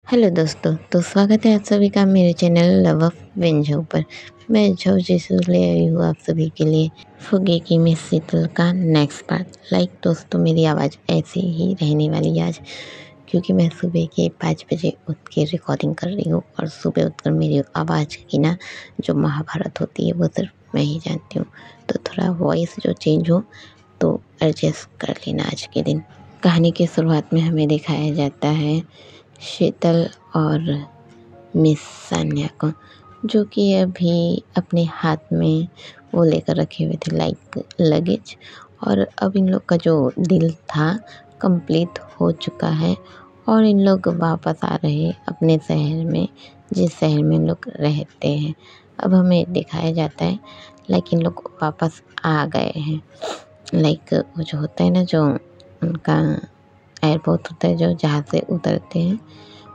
Hello दोस्तों, तो स्वागत है आप सभी का मेरे चैनल लव ऑफ व्यंजों पर। मैं झो जिसू ले आई हूँ आप सभी के लिए फुगे की मिस शीतल का नेक्स्ट पार्ट। दोस्तों, मेरी आवाज़ ऐसी ही रहने वाली आज, क्योंकि मैं सुबह के 5 बजे उठ के रिकॉर्डिंग कर रही हूँ और सुबह उठकर मेरी आवाज़ की ना जो महाभारत होती है वो सिर्फ मैं ही जानती हूँ। तो थोड़ा वॉइस जो चेंज हो तो एडजस्ट कर लेना आज के दिन। कहानी की शुरुआत में हमें दिखाया जाता है शीतल और मिस सान्या को, जो कि अभी अपने हाथ में वो लेकर रखे हुए थे लाइक लगेज। और अब इन लोग का जो डील था कंप्लीट हो चुका है और इन लोग वापस आ रहे हैं अपने शहर में, जिस शहर में इन लोग रहते हैं। अब हमें दिखाया जाता है लाइक इन लोग वापस आ गए हैं। लाइक वो जो होता है ना, जो उनका एयरपोर्ट होता है, जो जहाँ से उतरते हैं,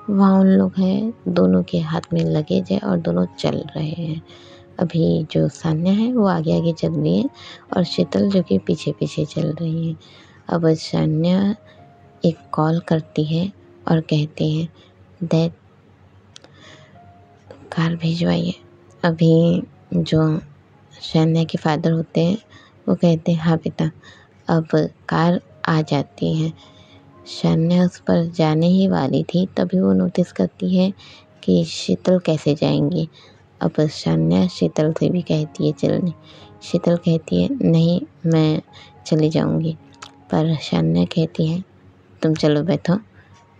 वहाँ उन लोग हैं, दोनों के हाथ में लगेज है और दोनों चल रहे हैं। अभी जो सान्या है वो आगे आगे चल रही है और शीतल जो कि पीछे पीछे चल रही है। अब सान्या एक कॉल करती है और कहती है दैट कार भिजवाइए। अभी जो सान्या के फादर होते हैं वो कहते हैं हाँ बेटा। अब कार आ जाती है। सान्या उस पर जाने ही वाली थी, तभी वो नोटिस करती है कि शीतल कैसे जाएंगी। अब सान्या शीतल से भी कहती है चलने। शीतल कहती है नहीं, मैं चली जाऊंगी। पर सान्या कहती है तुम चलो बैठो,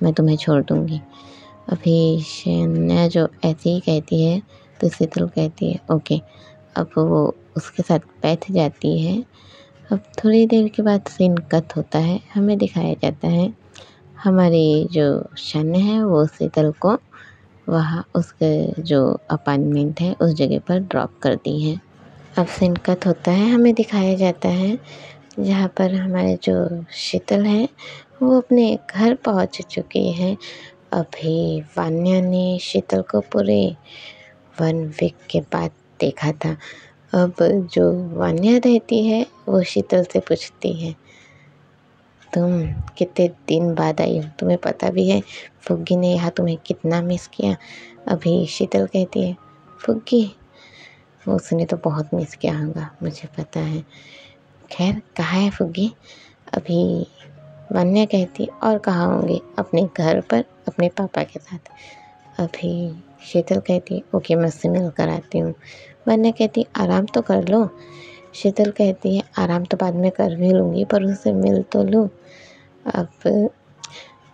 मैं तुम्हें छोड़ दूंगी। अभी सान्या जो ऐसे ही कहती है तो शीतल कहती है ओके। अब वो उसके साथ बैठ जाती है। अब थोड़ी देर के बाद सीन कट होता है। हमें दिखाया जाता है हमारी जो शन है वो शीतल को वहाँ उसके जो अपार्टमेंट है उस जगह पर ड्रॉप कर दी है। अब सीन कट होता है। हमें दिखाया जाता है जहाँ पर हमारे जो शीतल है वो अपने घर पहुँच चुकी है। अभी वान्या ने शीतल को पूरे 1 वीक के बाद देखा था। अब जो वान्या रहती है वो शीतल से पूछती है तुम कितने दिन बाद आई हो, तुम्हें पता भी है फुग्गी ने यहाँ तुम्हें कितना मिस किया। अभी शीतल कहती है फुग्गी, उसने तो बहुत मिस किया होगा, मुझे पता है। खैर कहाँ है फुग्गी? अभी वन्या कहती और कहाँ होंगे, अपने घर पर अपने पापा के साथ। अभी शीतल कहती ओके, मैं उससे मिल कर आती हूँ। वन्या कहती आराम तो कर लो। शीतल कहती है आराम तो बाद में कर भी लूँगी, पर उससे मिल तो लूँ। अब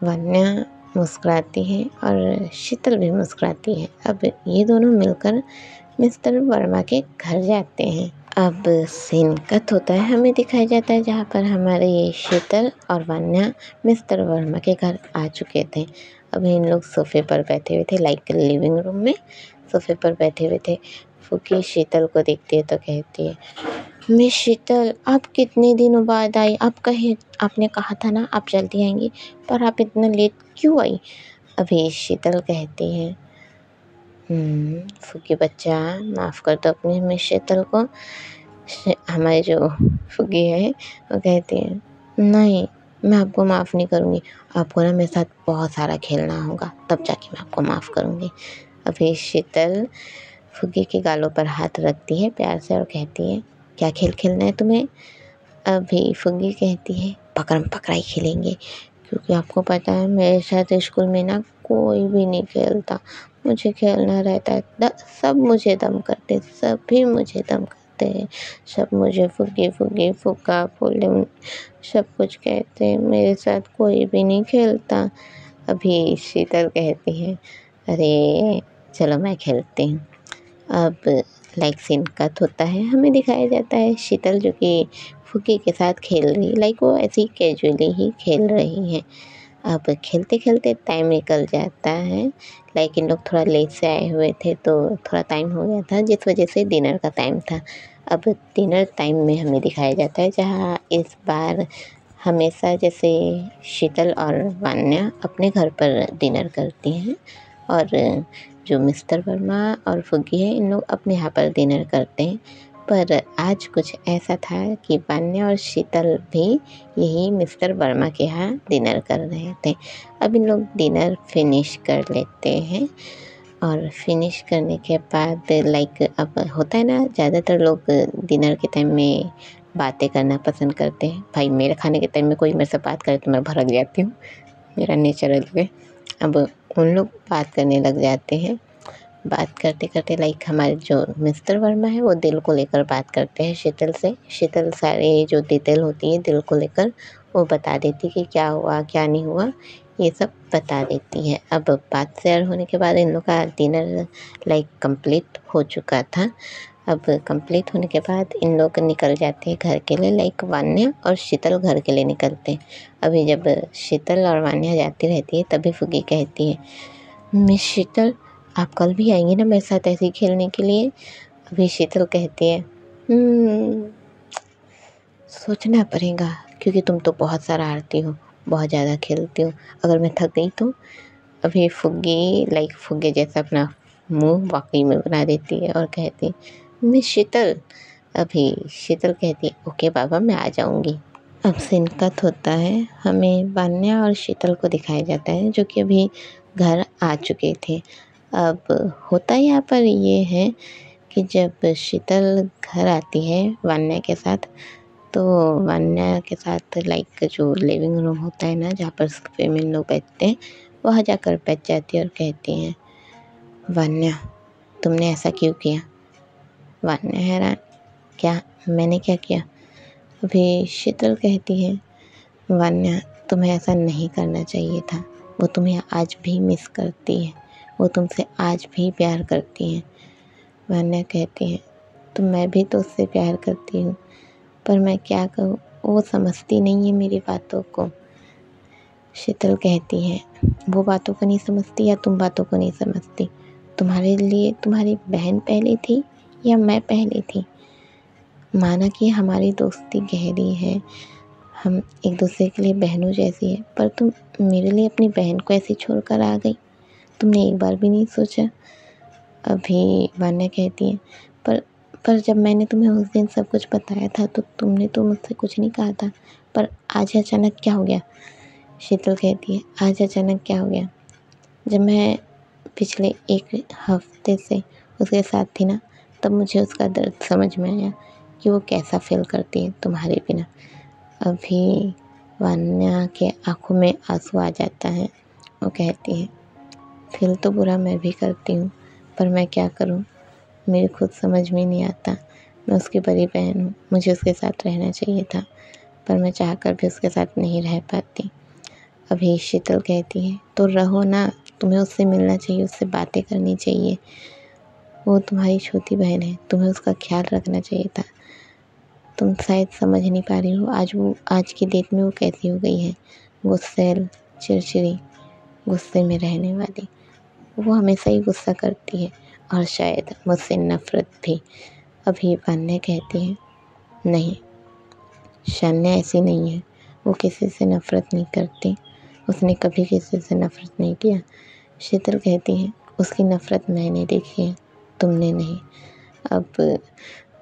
वन्या मुस्कुराती है और शीतल भी मुस्कुराती है। अब ये दोनों मिलकर मिस्टर वर्मा के घर जाते हैं। अब सीन कट होता है। हमें दिखाया जाता है जहाँ पर हमारे ये शीतल और वन्या मिस्टर वर्मा के घर आ चुके थे। अभी इन लोग सोफे पर बैठे हुए थे, लाइक लिविंग रूम में सोफे पर बैठे हुए थे। फूकी शीतल को देखती है तो कहती है मिस शीतल, आप कितने दिनों बाद आई? आपने कहा था ना आप जल्दी आएंगी, पर आप इतना लेट क्यों आई? अभी शीतल कहती है फुग्गी बच्चा, माफ़ कर दो अपनी मिस शीतल को। हमारी जो फुग्गी है वो कहती है नहीं, मैं आपको माफ़ नहीं करूँगी। आपको ना मेरे साथ बहुत सारा खेलना होगा, तब जाके मैं आपको माफ़ करूँगी। अभी शीतल फुग्गी के गालों पर हाथ रखती है प्यार से और कहती है क्या खेल खेलना है तुम्हें? अभी फुग्गी कहती है पकड़म पकड़ाई खेलेंगे, क्योंकि आपको पता है मेरे साथ स्कूल में ना कोई भी नहीं खेलता, मुझे खेलना रहता है। सब मुझे दम करते, सभी मुझे दम करते हैं, सब मुझे फुग्गी फुग्गी फुग्गा फुल्लम सब कुछ कहते हैं, मेरे साथ कोई भी नहीं खेलता। अभी शीतल कहती है अरे चलो मैं खेलती हूँ। अब लाइक सीन कट होता है। हमें दिखाया जाता है शीतल जो कि फुग्गी के साथ खेल रही, लाइक वो ऐसे ही कैजुअली ही खेल रही है। अब खेलते खेलते टाइम निकल जाता है। लाइक इन लोग थोड़ा लेट से आए हुए थे तो थोड़ा टाइम हो गया था, जिस वजह से डिनर का टाइम था। अब डिनर टाइम में हमें दिखाया जाता है जहाँ इस बार हमेशा जैसे शीतल और वान्या अपने घर पर डिनर करती हैं और जो मिस्टर वर्मा और फुग्गी है इन लोग अपने यहाँ पर डिनर करते हैं। पर आज कुछ ऐसा था कि वान्या और शीतल भी यही मिस्टर वर्मा के यहाँ डिनर कर रहे थे। अब इन लोग डिनर फिनिश कर लेते हैं और फिनिश करने के बाद लाइक अब होता है ना, ज़्यादातर लोग डिनर के टाइम में बातें करना पसंद करते हैं। भाई मेरे खाने के टाइम में कोई मेरे से बात करे तो मैं भड़क जाती हूँ, मेरा नेचर अलग है। अब उन लोग बात करने लग जाते हैं। बात करते करते लाइक हमारे जो मिस्टर वर्मा है वो दिल को लेकर बात करते हैं शीतल से। शीतल सारे जो डिटेल होती है दिल को लेकर वो बता देती कि क्या हुआ क्या नहीं हुआ, ये सब बता देती है। अब बात शेयर होने के बाद इन लोग का डिनर लाइक कंप्लीट हो चुका था। अब कंप्लीट होने के बाद इन लोग निकल जाते हैं घर के लिए, लाइक वान्या और शीतल घर के लिए निकलते हैं। अभी जब शीतल और वान्या जाती रहती है तभी फुग्गी कहती है, मिस शीतल आप कल भी आएंगी ना मेरे साथ ऐसे ही खेलने के लिए? अभी शीतल कहती है सोचना पड़ेगा, क्योंकि तुम तो बहुत सारा हारती हो, बहुत ज़्यादा खेलती हो, अगर मैं थक गई तो। अभी फुग्गी लाइक फुग्गे जैसा अपना मुंह वाकई में बना देती है और कहती है मिस शीतल। अभी शीतल कहती है ओके बाबा मैं आ जाऊंगी। अब सीन कट होता है, हमें वान्या और शीतल को दिखाया जाता है जो कि अभी घर आ चुके थे। अब होता यहाँ पर ये है कि जब शीतल घर आती है वान्या के साथ, तो वान्या के साथ लाइक जो लिविंग रूम होता है ना जहाँ पर फीमेल लोग बैठते हैं, वहाँ जाकर बैठ जाती है और कहती हैं वान्या तुमने ऐसा क्यों किया? वान्या हैरान, क्या मैंने क्या किया? अभी शीतल कहती है वान्या तुम्हें ऐसा नहीं करना चाहिए था, वो तुम्हें आज भी मिस करती है, वो तुमसे आज भी प्यार करती है। वान्या कहती है तो मैं भी तो उससे प्यार करती हूँ, पर मैं क्या करूँ, वो समझती नहीं है मेरी बातों को। शीतल कहती है वो बातों को नहीं समझती या तुम बातों को नहीं समझती? तुम्हारे लिए तुम्हारी बहन पहले थी या मैं पहले थी? माना कि हमारी दोस्ती गहरी है, हम एक दूसरे के लिए बहनों जैसी है, पर तुम मेरे लिए अपनी बहन को ऐसे छोड़कर आ गई, तुमने एक बार भी नहीं सोचा? अभी वान्या कहती है पर जब मैंने तुम्हें उस दिन सब कुछ बताया था तो तुमने तो मुझसे कुछ नहीं कहा था, पर आज अचानक क्या हो गया? शीतल कहती है आज अचानक क्या हो गया? जब मैं पिछले एक हफ्ते से उसके साथ थी ना, तब मुझे उसका दर्द समझ में आया कि वो कैसा फील करती है तुम्हारे बिना। अभी वान्या के आंखों में आंसू आ जाता है, वो कहती है फील तो बुरा मैं भी करती हूँ, पर मैं क्या करूँ, मेरे खुद समझ में नहीं आता। मैं उसकी बड़ी बहन हूँ, मुझे उसके साथ रहना चाहिए था, पर मैं चाहकर भी उसके साथ नहीं रह पाती। अभी शीतल कहती है तो रहो ना, तुम्हें उससे मिलना चाहिए, उससे बातें करनी चाहिए, वो तुम्हारी छोटी बहन है, तुम्हें उसका ख्याल रखना चाहिए था। तुम शायद समझ नहीं पा रही हो आज की डेट में वो कैसी हो गई है, गुस्सैल, चिड़चिड़ी, गुस्से में रहने वाली। वो हमेशा ही गुस्सा करती है और शायद मुझसे नफ़रत भी। अभी वान्या कहती है नहीं, शान्या ऐसी नहीं है, वो किसी से नफ़रत नहीं करती, उसने कभी किसी से नफ़रत नहीं किया। शीतल कहती है उसकी नफ़रत मैंने देखी है, तुमने नहीं। अब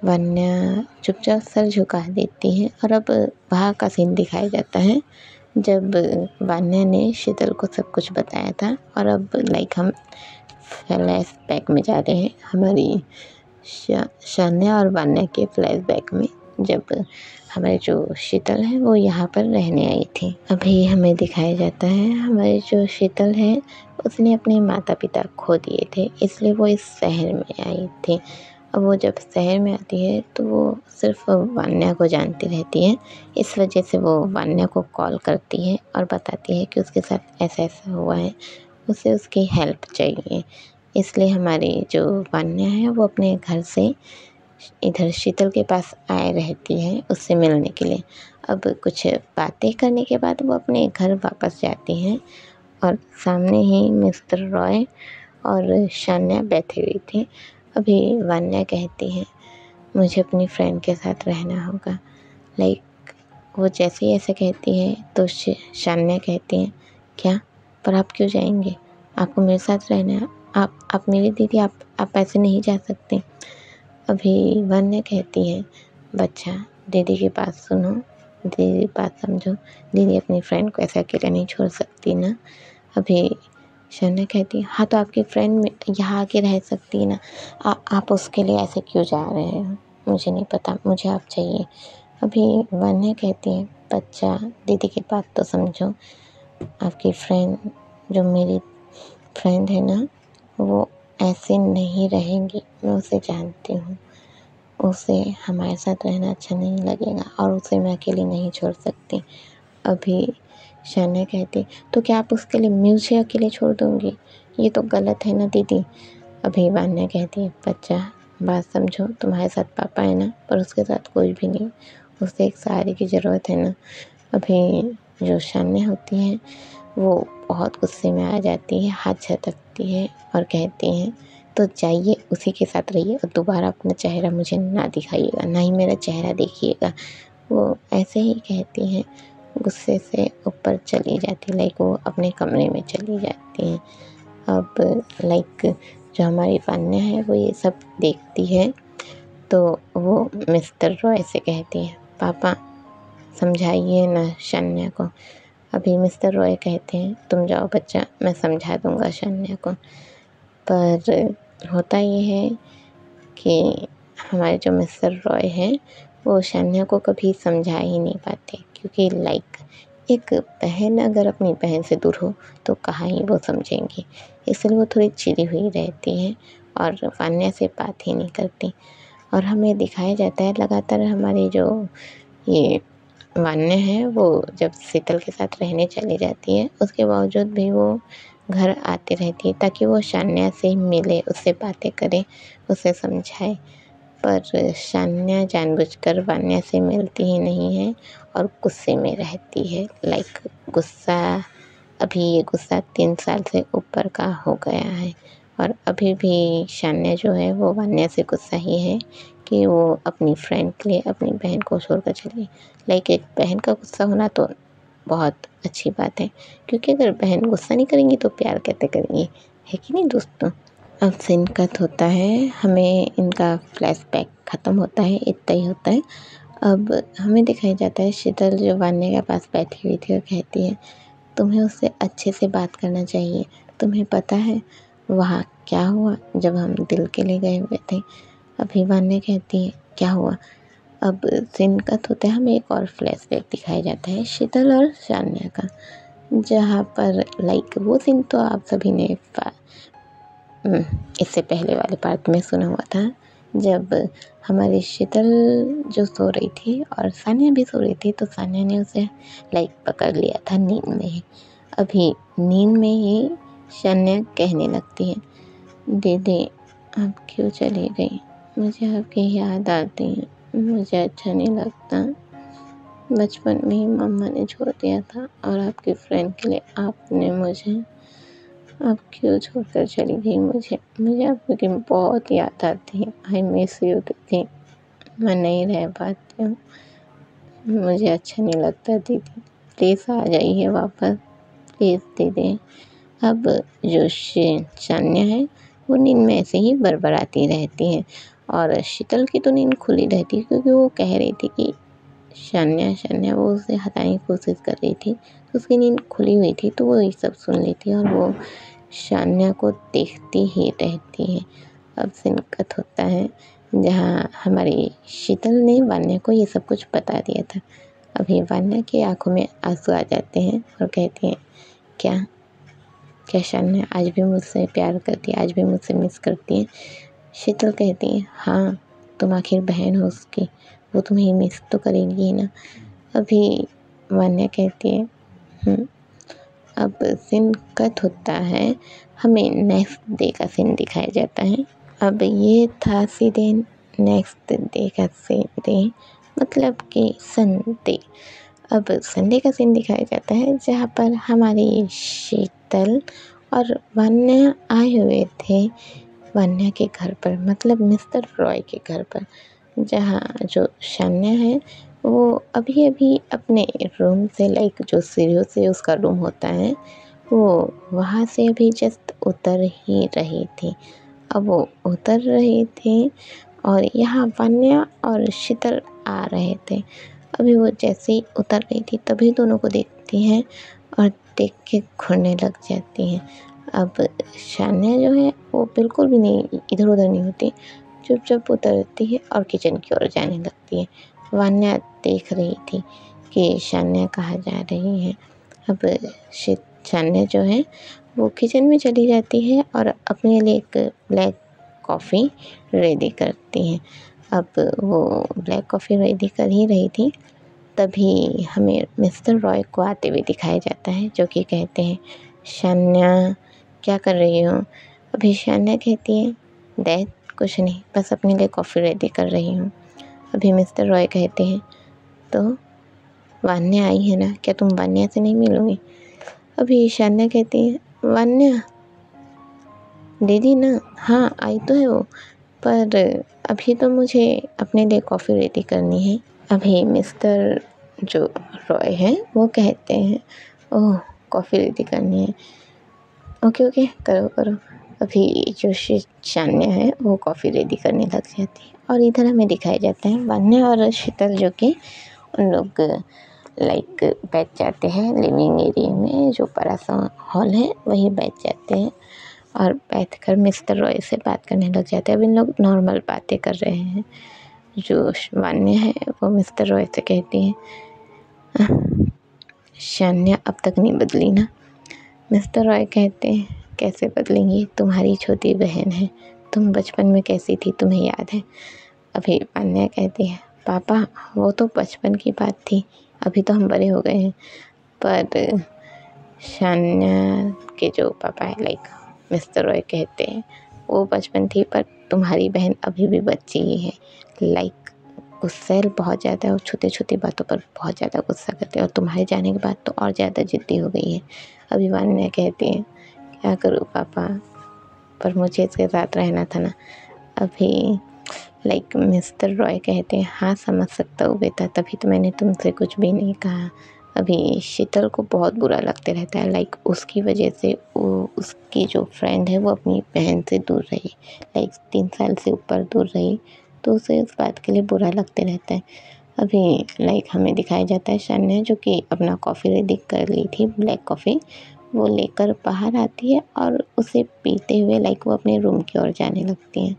वान्या चुपचाप सर झुका देती है और अब वहाँ का सीन दिखाया जाता है जब वान्या ने शीतल को सब कुछ बताया था। और अब लाइक हम फ्लैशबैक में जा रहे हैं, हमारी शान्या और वान्या के फ्लैशबैक में, जब हमारे जो शीतल है वो यहाँ पर रहने आई थी। अभी हमें दिखाया जाता है हमारे जो शीतल है उसने अपने माता पिता खो दिए थे, इसलिए वो इस शहर में आई थी। अब वो जब शहर में आती है तो वो सिर्फ वान्या को जानती रहती है, इस वजह से वो वान्या को कॉल करती है और बताती है कि उसके साथ ऐसा ऐसा हुआ है, उसे उसकी हेल्प चाहिए। इसलिए हमारी जो वान्या है वो अपने घर से इधर शीतल के पास आए रहती है उससे मिलने के लिए। अब कुछ बातें करने के बाद वो अपने घर वापस जाती हैं और सामने ही मिस्टर रॉय और शान्या बैठी हुई थी। अभी वान्या कहती है मुझे अपनी फ्रेंड के साथ रहना होगा। लाइक वो जैसे ही ऐसे कहती है तो शान्या कहती है क्या, पर आप क्यों जाएंगे, आपको मेरे साथ रहना है, आप मेरी दीदी, आप ऐसे नहीं जा सकते। अभी वन्य कहती है, बच्चा दीदी की बात सुनो, दीदी की बात समझो, दीदी अपनी फ्रेंड को ऐसे अकेले नहीं छोड़ सकती ना। अभी शन्या कहती है, हाँ तो आपकी फ्रेंड यहाँ आके रह सकती है ना, आप उसके लिए ऐसे क्यों जा रहे हैं, मुझे नहीं पता, मुझे आप चाहिए। अभी वन्य कहती है, बच्चा दीदी की बात तो समझो, आपकी फ्रेंड जो मेरी फ्रेंड है ना, वो ऐसे नहीं रहेंगी, मैं उसे जानती हूँ, उसे हमारे साथ रहना अच्छा नहीं लगेगा और उसे मैं अकेली नहीं छोड़ सकती। अभी शन्या कहती, तो क्या आप उसके लिए मुझे अकेले छोड़ दोगे, ये तो गलत है ना दीदी। अभी वान्या कहती है, बच्चा बात समझो, तुम्हारे साथ पापा है ना, पर उसके साथ कोई भी नहीं, उसे एक सहारे की ज़रूरत है ना। अभी जो शन्या होती है वो बहुत गुस्से में आ जाती है, हाथ झटकती है और कहती हैं, तो जाइए उसी के साथ रहिए और दोबारा अपना चेहरा मुझे ना दिखाइएगा, ना ही मेरा चेहरा देखिएगा। वो ऐसे ही कहती हैं, गुस्से से ऊपर चली जाती, लाइक वो अपने कमरे में चली जाती हैं। अब लाइक जो हमारी वान्या है वो ये सब देखती है, तो वो मिस्टर रॉय से कहती है, पापा समझाइए ना शन्या को। अभी मिस्टर रॉय कहते हैं, तुम जाओ बच्चा, मैं समझा दूंगा शन्या को। पर होता ये है कि हमारे जो मिस्टर रॉय हैं वो शन्या को कभी समझा ही नहीं पाते, क्योंकि लाइक एक बहन अगर अपनी बहन से दूर हो तो कहाँ ही वो समझेंगी, इसलिए वो थोड़ी चिड़ी हुई रहती हैं और वान्या से बात ही नहीं करती। और हमें दिखाया जाता है लगातार हमारी जो ये वान्या है वो जब शीतल के साथ रहने चली जाती है, उसके बावजूद भी वो घर आती रहती है ताकि वो शान्या से मिले, उससे बातें करे, उसे समझाए। पर शान्या जानबूझकर वान्या से मिलती ही नहीं है और गुस्से में रहती है, लाइक गुस्सा। अभी ये गुस्सा 3 साल से ऊपर का हो गया है और अभी भी शान्या जो है वो वान्या से गुस्सा ही है कि वो अपनी फ्रेंड के लिए अपनी बहन को छोड़कर चली। लाइक एक बहन का गुस्सा होना तो बहुत अच्छी बात है, क्योंकि अगर बहन गुस्सा नहीं करेंगी तो प्यार कैसे करेंगी, है कि नहीं दोस्तों। अब सीन कट होता है, हमें इनका फ्लैशबैक ख़त्म होता है, इतना ही होता है। अब हमें दिखाई जाता है शीतल जो वान्या के पास बैठी हुई थी और कहती है, तुम्हें उससे अच्छे से बात करना चाहिए, तुम्हें पता है वहाँ क्या हुआ जब हम दिल के लिए गए हुए थे। अभी वान्या कहती है, क्या हुआ। अब सीन कट होता है, हमें एक और फ्लैशबैक दिखाया जाता है शीतल और शान्या का, जहाँ पर लाइक वो सीन तो आप सभी ने इससे पहले वाले पार्ट में सुना हुआ था, जब हमारी शीतल जो सो रही थी और सानिया भी सो रही थी, तो सानिया ने उसे लाइक पकड़ लिया था नींद में ही। अभी नींद में ही शान्या कहने लगती है, दीदी आप क्यों चली गई, मुझे आपकी याद आती है, मुझे अच्छा नहीं लगता, बचपन में ही मम्मा ने छोड़ दिया था और आपकी फ्रेंड के लिए आपने मुझे, आप क्यों छोड़कर चली गई मुझे आपकी बहुत याद आती है, आई मिस यू दीदी, मैं नहीं रह पाती हूँ, मुझे अच्छा नहीं लगता दीदी, प्लीज़ आ जाइए वापस, प्लीज़ दीदी। अब जो शान्या है वो नींद में ऐसे ही बड़बड़ाती रहती है और शीतल की तो नींद खुली रहती है, क्योंकि वो कह रही थी कि शान्या वो उसे हटाने की कोशिश कर रही थी, तो उसकी नींद खुली हुई थी, तो वो ये सब सुन लेती है और वो शान्या को देखती ही रहती है। अब सीन कट होता है जहाँ हमारी शीतल ने वान्या को ये सब कुछ बता दिया था। अभी वान्या की आंखों में आंसू आ जाते हैं और कहती हैं, क्या क्या शान्या आज भी मुझसे प्यार करती है, आज भी मुझसे मिस करती है। शीतल कहती है, हाँ तुम आखिर बहन हो उसकी, वो तुम्हें मिस तो करेगी ही ना। अभी वान्या कहती है। अब सीन कट होता है, हमें नेक्स्ट डे का सीन दिखाया जाता है। अब ये था सीधे नेक्स्ट डे का सीन, मतलब कि संडे। अब संडे का सीन दिखाया जाता है जहाँ पर हमारी शीतल और वान्या आए हुए थे वान्या के घर पर, मतलब मिस्टर रॉय के घर पर, जहाँ जो शान्या है वो अभी अभी अपने रूम से, लाइक जो सीढ़ियों से उसका रूम होता है, वो वहाँ से अभी जस्ट उतर ही रही थी। अब वो उतर रही थी और यहाँ वान्या और शीतल आ रहे थे। अभी वो जैसे ही उतर रही थी तभी दोनों को देखती हैं और देख के घूरने लग जाती हैं। अब शान्या जो है वो बिल्कुल भी नहीं इधर उधर नहीं होती, चुपचाप उतरती है और किचन की ओर जाने लगती है। वान्या देख रही थी कि शान्या कहाँ जा रही है। अब शान्या जो है वो किचन में चली जाती है और अपने लिए एक ब्लैक कॉफ़ी रेडी करती हैं। अब वो ब्लैक कॉफ़ी रेडी कर ही रही थी तभी हमें मिस्टर रॉय को आते हुए दिखाया जाता है, जो कि कहते हैं, शान्या क्या कर रही हो? अभी शान्या कहती है, डैड कुछ नहीं, बस अपने लिए कॉफ़ी रेडी कर रही हूँ। अभी मिस्टर रॉय कहते हैं, तो वान्या आई है ना, क्या तुम वान्या से नहीं मिलोगी? अभी शान्या कहती है, वान्या दीदी ना, हाँ आई तो है वो, पर अभी तो मुझे अपने लिए कॉफ़ी रेडी करनी है। अभी मिस्टर जो रॉय हैं वो कहते हैं, ओह कॉफ़ी रेडी करनी है, ओके ओके करो करो। अभी जो शान्या है वो कॉफ़ी रेडी करने लग जाती है और इधर हमें दिखाया जाता है वान्या और शीतल जो कि उन लोग लाइक बैठ जाते हैं लिविंग एरिया में, जो बड़ा सा हॉल है वहीं बैठ जाते हैं और बैठकर मिस्टर रॉय से बात करने लग जाते हैं। अब इन लोग नॉर्मल बातें कर रहे हैं। जो वान्या है वो मिस्टर रॉय से कहती है, शान्या अब तक नहीं बदली ना? मिस्टर रॉय कहते हैं, कैसे बदलेंगी, तुम्हारी छोटी बहन है, तुम बचपन में कैसी थी तुम्हें याद है? अभी वान्या कहती है, पापा वो तो बचपन की बात थी, अभी तो हम बड़े हो गए हैं। पर शान्या के जो पापा है लाइक मिस्टर रॉय कहते हैं, वो बचपन थी पर तुम्हारी बहन अभी भी बच्ची ही है, लाइक गुस्सैल बहुत ज़्यादा और छोटी छोटी बातों पर बहुत ज़्यादा गुस्सा करते हैं और तुम्हारे जाने के बाद तो और ज़्यादा ज़िद्दी हो गई है। अभी वान्या कहती है, क्या करूँ पापा, पर मुझे इसके साथ रहना था ना। अभी लाइक मिस्टर रॉय कहते हैं, हाँ समझ सकता हूँ बेटा, तभी तो मैंने तुमसे कुछ भी नहीं कहा। अभी शीतल को बहुत बुरा लगते रहता है, लाइक उसकी वजह से वो उसकी जो फ्रेंड है वो अपनी बहन से दूर रही, लाइक 3 साल से ऊपर दूर रही, तो उसे उस बात के लिए बुरा लगते रहता है। अभी लाइक हमें दिखाया जाता है शान्या जो कि अपना कॉफ़ी रेडी कर ली थी, ब्लैक कॉफ़ी, वो लेकर बाहर आती है और उसे पीते हुए लाइक वो अपने रूम की ओर जाने लगती हैं।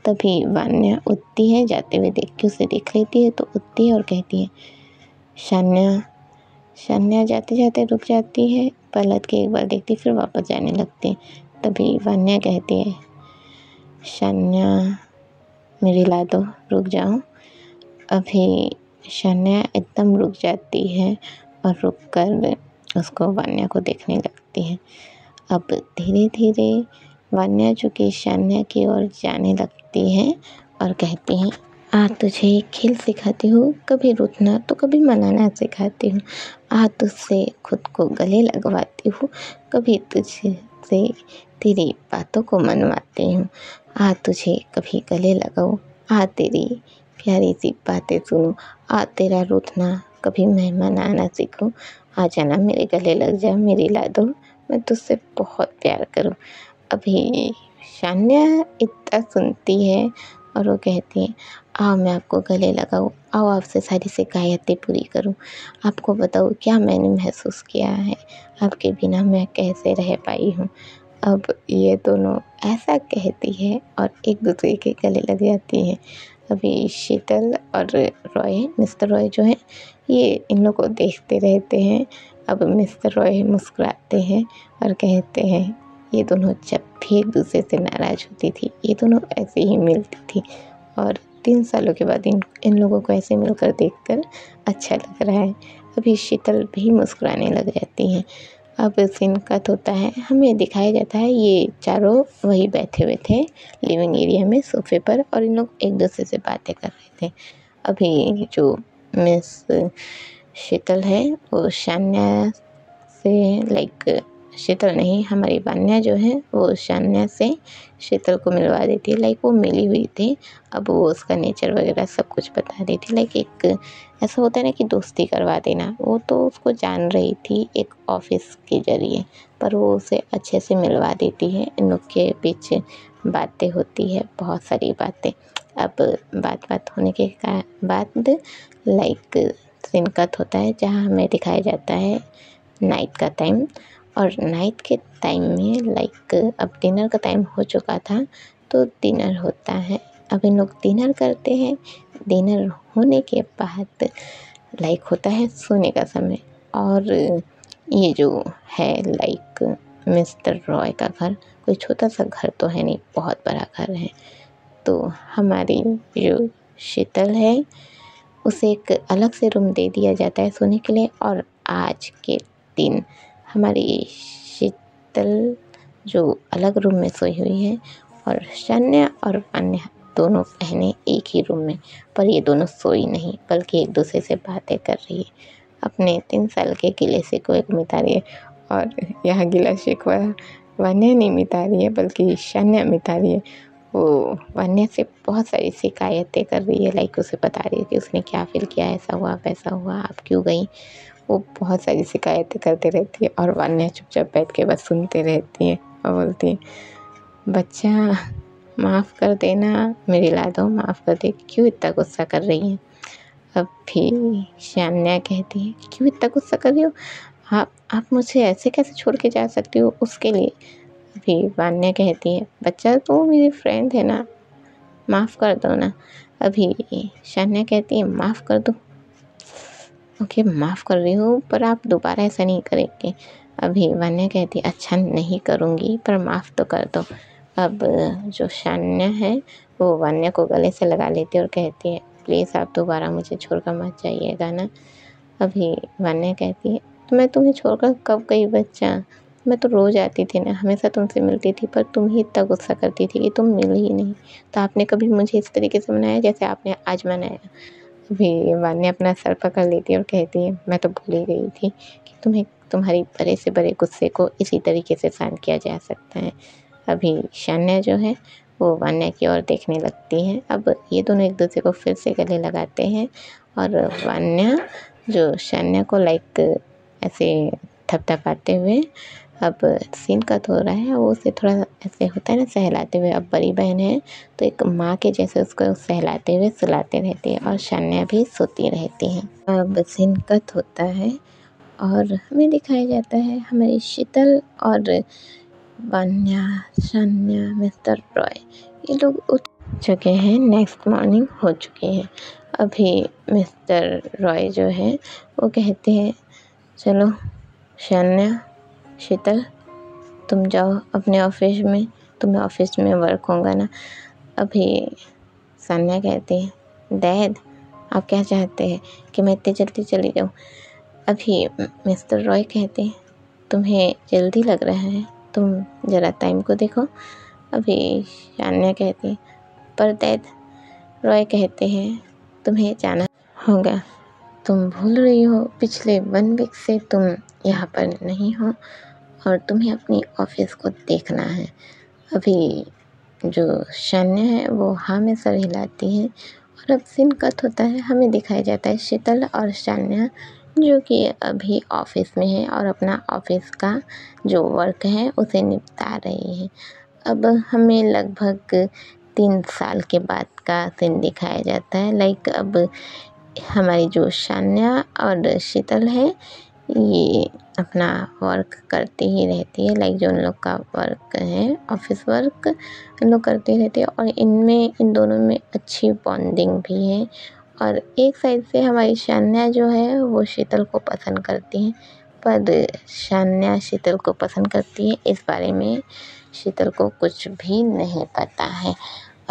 तभी वान्या उठती है, जाते हुए देख के उसे देख लेती है तो उठती है और कहती है, शान्या। शान्या जाते जाते रुक जाती है, पलट के एक बार देखती फिर वापस जाने लगती है। तभी वान्या कहती है, शान्या मेरी ला दो, रुक जाओ। अभी शान्या एकदम रुक जाती है और रुक कर उसको वान्या को देखने लगती है। अब धीरे धीरे वान्या जो कि शान्या की ओर जाने लगती है और कहती हैं, आज तुझे खेल सिखाती हूँ, कभी रूठना तो कभी मनाना सिखाती हूँ, आज तुझसे खुद को गले लगवाती हूँ, कभी तुझसे तेरी बातों को मनवाती हूँ, आज तुझे कभी गले लगाऊँ, आज तेरी प्यारी सी बातें सुनूँ, आज तेरा रूठना कभी मैं मनाना सीखूँ, आ जाना मेरे गले लग जा, मेरी लाडो, मैं तुझसे बहुत प्यार करूँ। अभी शान्या इतना सुनती है और वो कहती है, आओ मैं आपको गले लगाऊँ, आओ आपसे सारी शिकायतें पूरी करूँ, आपको बताऊँ क्या मैंने महसूस किया है, आपके बिना मैं कैसे रह पाई हूँ। अब ये दोनों ऐसा कहती है और एक दूसरे के गले लग जाती हैं। अभी शीतल और रॉय, मिस्टर रॉय जो है ये इन लोगों को देखते रहते हैं। अब मिस्टर रॉय मुस्कुराते हैं और कहते हैं, ये दोनों जब भी एक दूसरे से नाराज़ होती थी ये दोनों ऐसे ही मिलती थी और 3 सालों के बाद इन लोगों को ऐसे मिलकर देखकर अच्छा लग रहा है। अभी शीतल भी मुस्कुराने लग जाती हैं। अब सीन कट होता है, हमें दिखाया जाता है ये चारों वहीं बैठे हुए थे लिविंग एरिया में सोफे पर और इन लोग एक दूसरे से बातें कर रहे थे। अभी जो मिस शीतल है वो शान्या से लाइक शीतल नहीं, हमारी वान्या जो है वो शान्या से शीतल को मिलवा देती है, लाइक वो मिली हुई थी। अब वो उसका नेचर वगैरह सब कुछ बता रही थी, लाइक एक ऐसा होता है ना कि दोस्ती करवा देना, वो तो उसको जान रही थी एक ऑफिस के ज़रिए, पर वो उसे अच्छे से मिलवा देती है। इन लोग के बीच बातें होती है, बहुत सारी बातें। अब बात होने के बाद लाइक सीन कट होता है जहाँ हमें दिखाया जाता है नाइट का टाइम। और नाइट के टाइम में लाइक अब डिनर का टाइम हो चुका था, तो डिनर होता है। अब इन लोग डिनर करते हैं। डिनर होने के बाद लाइक होता है सोने का समय। और ये जो है लाइक मिस्टर रॉय का घर कोई छोटा सा घर तो है नहीं, बहुत बड़ा घर है। तो हमारी जो शीतल है उसे एक अलग से रूम दे दिया जाता है सोने के लिए। और आज के दिन हमारी शीतल जो अलग रूम में सोई हुई है और शन्या और वान्या दोनों बहनें एक ही रूम में, पर ये दोनों सोई नहीं बल्कि एक दूसरे से बातें कर रही है, अपने 3 साल के गिले शिकवे को मिटा रही है। और यहाँ गिला शिकवा वान्या नहीं मिटा रही है बल्कि शन्या मिटा रही है। वो वान्या से बहुत सारी शिकायतें कर रही है, लाइक उसे बता रही है कि उसने क्या फील किया, ऐसा हुआ वैसा हुआ, आप क्यों गई। वो बहुत सारी शिकायतें करते रहती है और वान्या चुपचाप बैठ के बस सुनते रहती है और बोलती है, बच्चा माफ़ कर देना, मेरी लाडो माफ़ कर दे, क्यों इतना गुस्सा कर रही है। अब भी शन्या कहती है, क्यों इतना गुस्सा कर रही हो, आप मुझे ऐसे कैसे छोड़ के जा सकती हो उसके लिए। अभी वान्या कहती है, बच्चा तो मेरी फ्रेंड है ना, माफ़ कर दो ना। अभी शन्या कहती है, माफ़ कर दो, ओके माफ़ कर रही हूँ पर आप दोबारा ऐसा नहीं करेंगे। अभी वान्या कहती है, अच्छा नहीं करूँगी पर माफ़ तो कर दो। अब जो शन्या है वो वान्या को गले से लगा लेती है और कहती है, प्लीज़ आप दोबारा मुझे छोड़कर मत जाइएगा ना। अभी वान्या कहती है, तो मैं तुम्हें छोड़कर कब गई बच्चा, मैं तो रोज़ आती थी ना, हमेशा तुमसे मिलती थी, पर तुम ही इतना गुस्सा करती थी कि तुम मिली ही नहीं। तो आपने कभी मुझे इस तरीके से मनाया जैसे आपने आज मनाया। अभी वान्या अपना सर पकड़ लेती है और कहती है, मैं तो भूल ही गई थी कि तुम्हें तुम्हारी बड़े से बड़े गुस्से को इसी तरीके से शांत किया जा सकता है। अभी शन्या जो है वो वान्या की ओर देखने लगती है। अब ये दोनों एक दूसरे को फिर से गले लगाते हैं और वान्या जो शन्या को लाइक ऐसे थपथपाते हुए, अब सीन कट हो रहा है, वो उसे थोड़ा ऐसे होता है ना सहलाते हुए। अब बड़ी बहन है तो एक माँ के जैसे उसको सहलाते हुए सुलाते रहती है और शन्या भी सोती रहती है। अब सीन कट होता है और हमें दिखाया जाता है हमारी शीतल और वान्या, शन्या, मिस्टर रॉय ये लोग उठ चुके हैं, नेक्स्ट मॉर्निंग हो चुकी है। अभी मिस्टर रॉय जो है वो कहते हैं, चलो शन्या, शीतल तुम जाओ अपने ऑफिस में, तुम्हें ऑफिस में वर्क होगा ना। अभी शन्या कहती है, डैड आप क्या चाहते हैं कि मैं इतनी जल्दी चली जाऊँ। अभी मिस्टर रॉय कहते हैं, तुम्हें जल्दी लग रहा है, तुम ज़रा टाइम को देखो। अभी शन्या कहती है, पर डैड, रॉय कहते हैं तुम्हें जाना होगा, तुम भूल रही हो पिछले 1 वीक से तुम यहाँ पर नहीं हो और तुम्हें अपनी ऑफिस को देखना है। अभी जो शन्या है वो हाँ में सर हिलाती है और अब सीन कट होता है, हमें दिखाया जाता है शीतल और शन्या जो कि अभी ऑफिस में है और अपना ऑफिस का जो वर्क है उसे निपटा रही है। अब हमें लगभग 3 साल के बाद का सीन दिखाया जाता है। लाइक अब हमारी जो शन्या और शीतल है ये अपना वर्क करती ही रहती है, लाइक जो उन लोग का वर्क है ऑफिस वर्क उन लोग करते रहते हैं और इनमें इन दोनों में अच्छी बॉन्डिंग भी है। और एक साइड से हमारी शन्या जो है वो शीतल को पसंद करती है, पर शन्या शीतल को पसंद करती है इस बारे में शीतल को कुछ भी नहीं पता है।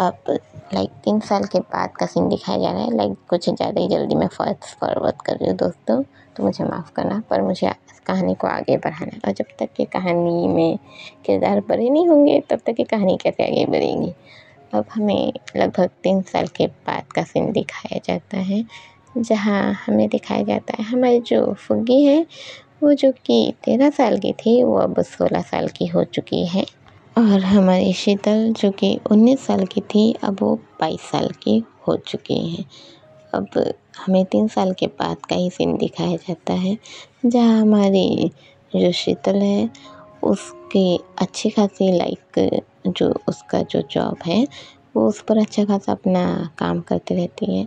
अब लाइक 3 साल के बाद का सीन दिखाया जा रहा है, लाइक कुछ ज़्यादा ही जल्दी मैं फास्ट फॉरवर्ड कर रही हूँ दोस्तों, तो मुझे माफ़ करना, पर मुझे इस कहानी को आगे बढ़ाना और जब तक कि कहानी में किरदार बड़े नहीं होंगे तब तक कि कहानी कैसे आगे बढ़ेगी। अब हमें लगभग 3 साल के बाद का सीन दिखाया जाता है जहाँ हमें दिखाया जाता है हमारी जो फुग्गी है वो जो कि 13 साल की थी वो अब 16 साल की हो चुकी है और हमारी शीतल जो कि 19 साल की थी अब वो 22 साल की हो चुकी है। अब हमें 3 साल के बाद का ही सीन दिखाया जाता है जहाँ हमारी जो शीतल है उसकी अच्छी खासी लाइक जो उसका जो जॉब है वो उस पर अच्छा खासा अपना काम करती रहती है।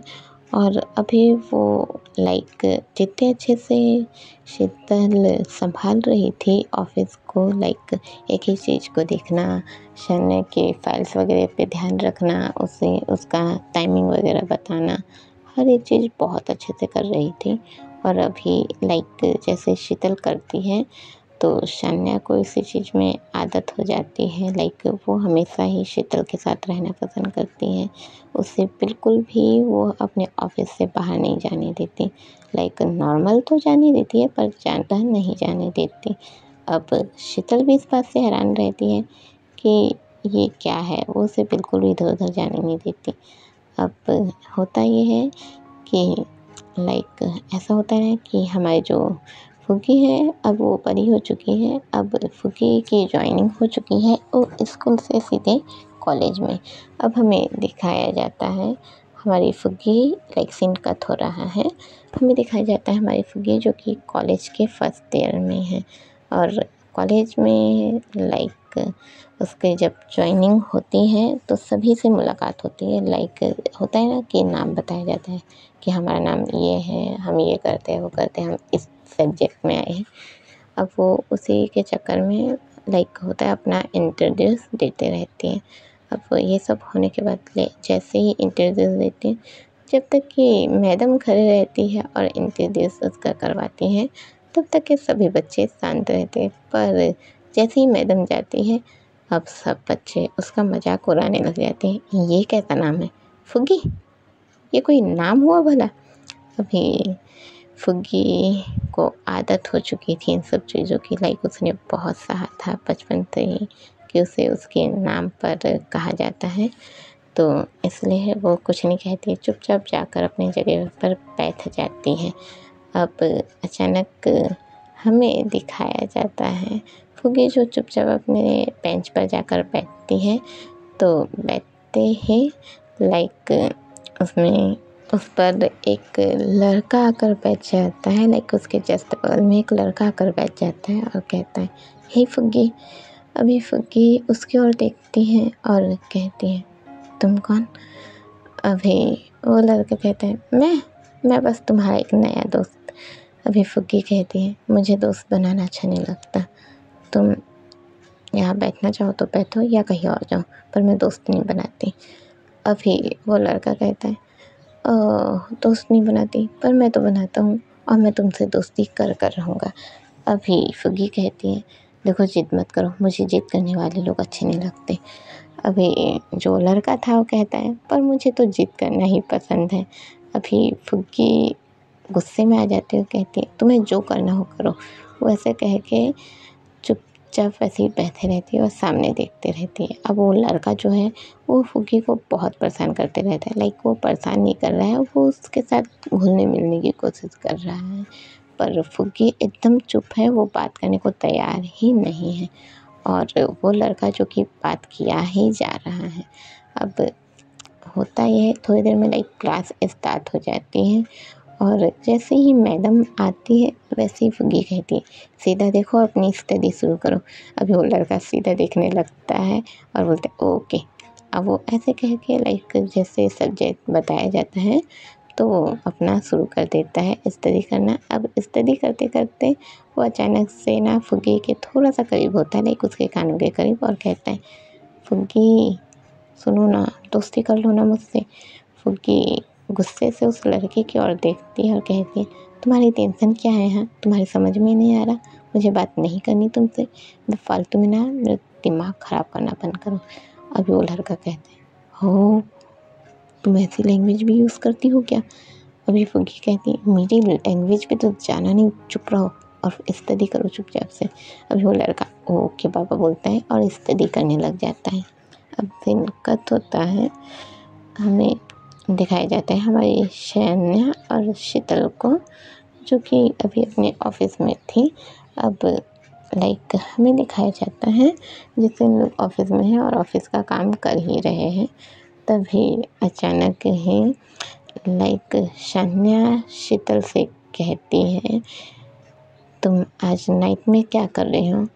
और अभी वो लाइक जितने अच्छे से शीतल संभाल रही थी ऑफिस को, लाइक एक ही चीज़ को देखना, शन्या के फाइल्स वगैरह पे ध्यान रखना, उसे उसका टाइमिंग वगैरह बताना, हर एक चीज़ बहुत अच्छे से कर रही थी। और अभी लाइक जैसे शीतल करती है तो शन्या को इसी चीज़ में आदत हो जाती है, लाइक वो हमेशा ही शीतल के साथ रहना पसंद करती है। उसे बिल्कुल भी वो अपने ऑफिस से बाहर नहीं जाने देती, लाइक नॉर्मल तो जाने देती है पर ज़्यादा नहीं जाने देती। अब शीतल भी इस बात से हैरान रहती है कि ये क्या है, वो उसे बिल्कुल भी इधर उधर जाने नहीं देती। अब होता ये है कि लाइक ऐसा होता है कि हमारे जो फूफी है अब वो बड़ी हो चुकी है। अब फूफी की जॉइनिंग हो चुकी है वो स्कूल से सीधे कॉलेज में। अब हमें दिखाया जाता है हमारी फूफी, लाइक सीन कट हो रहा है, हमें दिखाया जाता है हमारी फूफी जो कि कॉलेज के फर्स्ट ईयर में है। और कॉलेज में लाइक उसके जब जॉइनिंग होती है तो सभी से मुलाकात होती है, लाइक होता है ना कि नाम बताया जाता है कि हमारा नाम ये है, हम ये करते हैं, वो करते हैं, हम इस सब्जेक्ट में आए हैं। अब वो उसी के चक्कर में लाइक होता है अपना इंट्रोड्यूस देते रहती हैं। अब वो ये सब होने के बाद जैसे ही इंट्रोड्यूस देते हैं, जब तक कि मैडम खड़ी रहती है और इंट्रोड्यूस उसका करवाती हैं तब तक के सभी बच्चे शांत रहते हैं। पर जैसे ही मैडम जाती है अब सब बच्चे उसका मजाक उड़ाने लग जाते हैं, ये कैसा नाम है फुग्गी, ये कोई नाम हुआ भला। अभी फुग्गी को आदत हो चुकी थी इन सब चीज़ों की, लाइक उसने बहुत सहा था बचपन से ही कि उसे उसके नाम पर कहा जाता है, तो इसलिए वो कुछ नहीं कहती, चुपचाप जाकर अपनी जगह पर बैठ जाती है। अब अचानक हमें दिखाया जाता है फुग्गी जो चुपचाप अपने बेंच पर जाकर बैठती है, तो बैठते ही लाइक उसमें उस पर एक लड़का आकर बैठ जाता है, लाइक उसके जस्ट बगल में एक लड़का आकर बैठ जाता है और कहता है हे फुग्गी। अभी फुग्गी उसकी ओर देखती है और कहती है तुम कौन। अभी वो लड़का कहता है मैं बस तुम्हारा एक नया दोस्त। अभी फुग्गी कहती है मुझे दोस्त बनाना अच्छा नहीं लगता, तुम यहाँ बैठना चाहो तो बैठो या कहीं और जाओ, पर मैं दोस्त नहीं बनाती। अभी वो लड़का कहता है दोस्त नहीं बनाती, पर मैं तो बनाता हूँ और मैं तुमसे दोस्ती कर रहूँगा। अभी फुग्गी कहती है देखो जिद मत करो, मुझे जिद करने वाले लोग अच्छे नहीं लगते। अभी जो लड़का था वो कहता है पर मुझे तो जिद करना ही पसंद है। अभी फुग्गी गुस्से में आ जाती है, कहती है तुम्हें जो करना हो करो। वो ऐसे कह के चुपचाप ऐसे ही बैठे रहती है और सामने देखते रहती है। अब वो लड़का जो है वो फुग्गी को बहुत परेशान करते रहता है, लाइक वो परेशान नहीं कर रहा है, वो उसके साथ घुलने मिलने की कोशिश कर रहा है, पर फुग्गी एकदम चुप है, वो बात करने को तैयार ही नहीं है। और वो लड़का जो कि बात किया ही जा रहा है। अब होता ये है थोड़ी देर में लाइक क्लास स्टार्ट हो जाती है और जैसे ही मैडम आती है वैसे ही फुग्गी कहती है सीधा देखो अपनी स्टडी शुरू करो। अभी वो लड़का सीधा देखने लगता है और बोलता है ओके। अब वो ऐसे कह के लाइक जैसे सब्जेक्ट बताया जाता है तो वो अपना शुरू कर देता है स्टडी करना। अब स्टडी करते करते वो अचानक से ना फुग्गी के थोड़ा सा करीब होता है, लाइक उसके कानों के करीब, और कहता है फुग्गी सुनो ना, दोस्ती कर लो ना मुझसे। फुग्गी गुस्से से उस लड़के की ओर देखती है और कहती है तुम्हारी टेंशन क्या है, हाँ तुम्हारी समझ में नहीं आ रहा, मुझे बात नहीं करनी तुमसे, फालतू में ना मेरा दिमाग ख़राब करना बंद करो। अभी वो लड़का कहता है हो तुम ऐसी लैंग्वेज भी यूज़ करती हो क्या। अभी फुग्गी कहती है मेरी लैंग्वेज पे तो जाना नहीं, चुप रहो और स्टडी करो चुपचाप से। अभी वो लड़का ओके पापा बोलता है और स्टडी करने लग जाता है। अब दिन कट होता है, हमें दिखाया जाता है हमारी शन्या और शीतल को जो कि अभी अपने ऑफिस में थी। अब लाइक हमें दिखाया जाता है जैसे हम लोग ऑफिस में हैं और ऑफिस का काम कर ही रहे हैं, तभी अचानक ही लाइक शन्या शीतल से कहती है तुम आज नाइट में क्या कर रहे हो।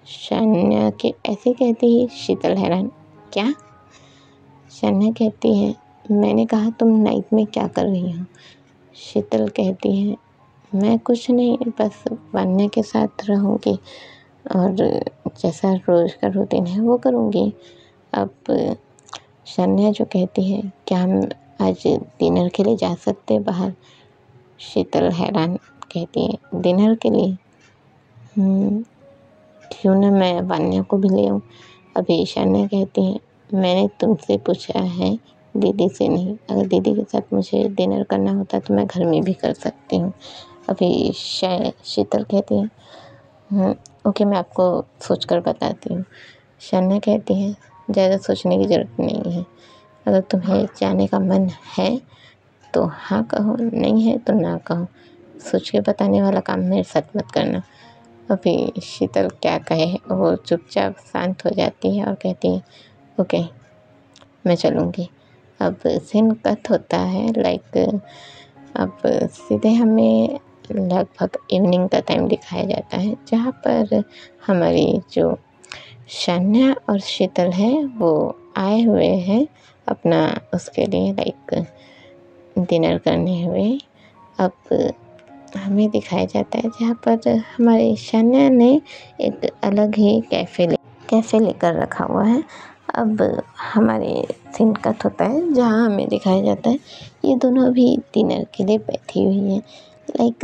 शन्या के ऐसे कहती है शीतल हैरान क्या, शन्या कहती है, मैंने कहा तुम नाइट में क्या कर रही हो? शीतल कहती है, मैं कुछ नहीं, बस वन्य के साथ रहूँगी और जैसा रोज़ का रूटीन है वो करूँगी। अब शन्या जो कहती है, क्या हम आज डिनर के लिए जा सकते हैं बाहर? शीतल हैरान कहती है, डिनर के लिए? क्यों ना मैं वन्य को भी ले आऊँ। अभी शन्या कहती है, मैंने तुमसे पूछा है, दीदी से नहीं। अगर दीदी के साथ मुझे डिनर करना होता तो मैं घर में भी कर सकती हूँ। अभी शीतल कहती है, ओके, मैं आपको सोच कर बताती हूँ। शन्या कहती है, ज़्यादा सोचने की ज़रूरत नहीं है। अगर तुम्हें जाने का मन है तो हाँ कहो, नहीं है तो ना कहो। सोच के बताने वाला काम मेरे साथ मत करना। अभी शीतल क्या कहे, वो चुपचाप शांत हो जाती है और कहती है, ओके, मैं चलूँगी। अब सीन कट होता है अब सीधे हमें लगभग इवनिंग का टाइम दिखाया जाता है, जहाँ पर हमारी जो शन्या और शीतल है वो आए हुए हैं अपना उसके लिए डिनर करने हुए। अब हमें दिखाया जाता है जहाँ पर हमारी शन्या ने एक अलग ही कैफ़े लेकर रखा हुआ है। अब हमारे सीन कट होता है जहाँ हमें दिखाया जाता है ये दोनों अभी डिनर के लिए बैठी हुई हैं।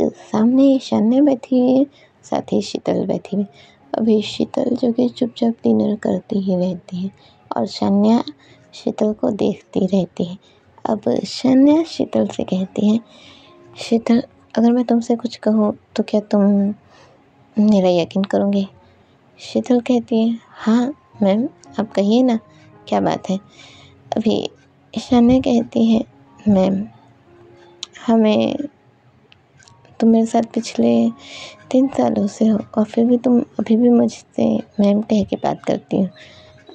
सामने शन्या बैठी हुई है, साथ ही शीतल बैठी हुई। अभी शीतल जो कि चुपचाप डिनर करती ही रहती है और शन्या शीतल को देखती रहती है। अब शन्या शीतल से कहती है, शीतल, अगर मैं तुमसे कुछ कहूँ तो क्या तुम मेरा यकीन करोगे? शीतल कहती है, हाँ मैम, आप कहिए ना, क्या बात है? अभी शन्या कहती है, मैम, हमें तुम मेरे साथ पिछले 3 सालों से हो और फिर भी तुम अभी भी मुझसे मैम कह के बात करती हो।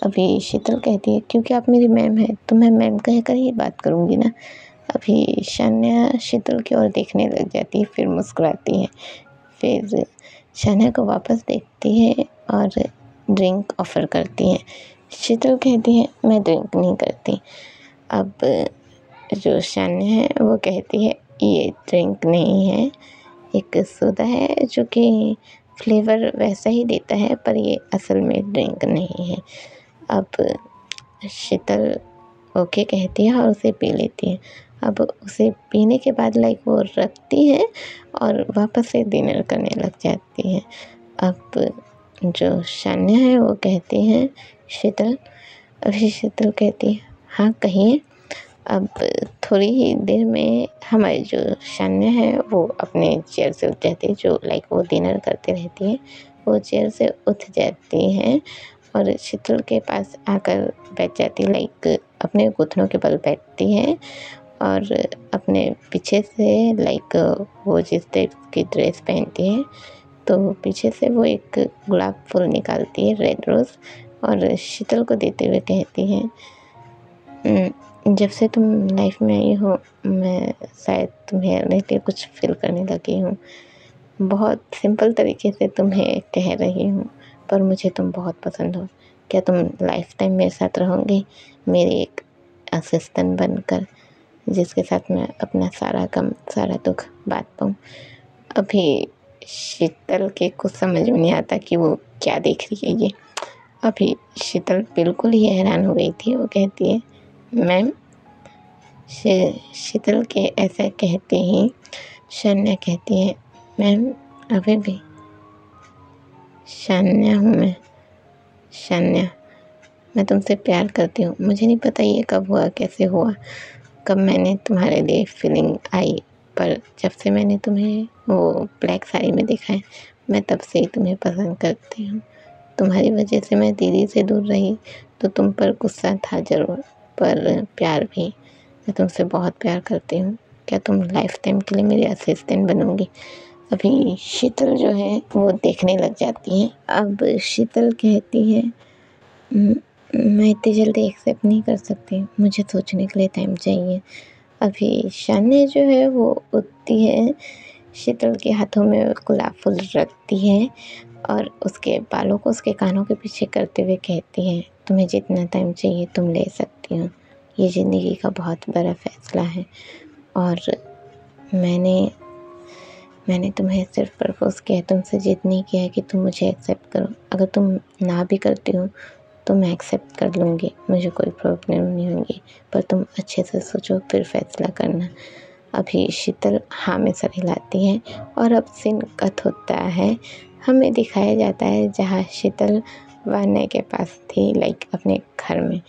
अभी शीतल कहती है, क्योंकि आप मेरी मैम है तो मैं मैम कह कर ही बात करूँगी ना। अभी शन्या शीतल की ओर देखने लग जाती है, फिर मुस्कुराती है, फिर शन्या को वापस देखती है और ड्रिंक ऑफ़र करती है। शीतल कहती है, मैं ड्रिंक नहीं करती। अब जो शन्या है वो कहती है, ये ड्रिंक नहीं है, एक सोडा है जो कि फ्लेवर वैसा ही देता है, पर ये असल में ड्रिंक नहीं है। अब शीतल ओके कहती है और उसे पी लेती है। अब उसे पीने के बाद वो रखती है और वापस से डिनर करने लग जाती है। अब जो शन्या है वो कहती है, शीतल, अभी शीतल कहती है, हाँ कहिए। अब थोड़ी ही देर में हमारी जो शन्या है वो अपने चेयर से उठ जाती है, जो वो डिनर करते रहती है, वो चेयर से उठ जाती है और शीतल के पास आकर बैठ जाती है, अपने घुटनों के बल बैठती है और अपने पीछे से वो जिस टाइप की ड्रेस पहनती है तो पीछे से वो एक गुलाब फूल निकालती है, रेड रोज़, और शीतल को देते हुए कहती है, जब से तुम लाइफ में आई हो मैं शायद तुम्हें लेके कुछ फील करने लगी हूँ। बहुत सिंपल तरीके से तुम्हें कह रही हूँ, पर मुझे तुम बहुत पसंद हो। क्या तुम लाइफ टाइम मेरे साथ रहोगे, मेरी एक असिस्टेंट बनकर, जिसके साथ मैं अपना सारा गम सारा दुख बांट पाऊँ? अभी शीतल के कुछ समझ में नहीं आता कि वो क्या देख रही है ये। अभी शीतल बिल्कुल ही हैरान हो गई थी। वो कहती है, मैम। शीतल के ऐसा कहते ही शन्या कहती है, मैम, अभी भी शन्या हूँ मैं। शन्या, मैं तुमसे प्यार करती हूँ। मुझे नहीं पता ये कब हुआ, कैसे हुआ, कब मैंने तुम्हारे लिए फीलिंग आई, पर जब से मैंने तुम्हें वो ब्लैक साड़ी में देखा है मैं तब से ही तुम्हें पसंद करती हूँ। तुम्हारी वजह से मैं दीदी से दूर रही तो तुम पर गुस्सा था ज़रूर, पर प्यार भी। मैं तुमसे बहुत प्यार करती हूँ। क्या तुम लाइफ टाइम के लिए मेरी असिस्टेंट बनोगी? अभी शीतल जो है वो देखने लग जाती है। अब शीतल कहती है, मैं इतनी जल्दी एक्सेप्ट नहीं कर सकती, मुझे सोचने के लिए टाइम चाहिए। अभी शन्या जो है वो उठती है, शीतल के हाथों में गुलाब फूल रखती है और उसके बालों को उसके कानों के पीछे करते हुए कहती है, तुम्हें जितना टाइम चाहिए तुम ले सकती हो। ये ज़िंदगी का बहुत बड़ा फ़ैसला है और मैंने तुम्हें सिर्फ प्रपोज़ किया है, तुमसे जिद नहीं किया है कि तुम मुझे एक्सेप्ट करो। अगर तुम ना भी करती हो तो मैं एक्सेप्ट कर लूँगी, मुझे कोई प्रॉब्लम नहीं होगी, पर तुम अच्छे से सोचो फिर फैसला करना। अभी शीतल हाँ में सर हिलाती है और अब सीन कट होता है। हमें दिखाया जाता है जहाँ शीतल वान्या के पास थी, लाइक अपने घर में,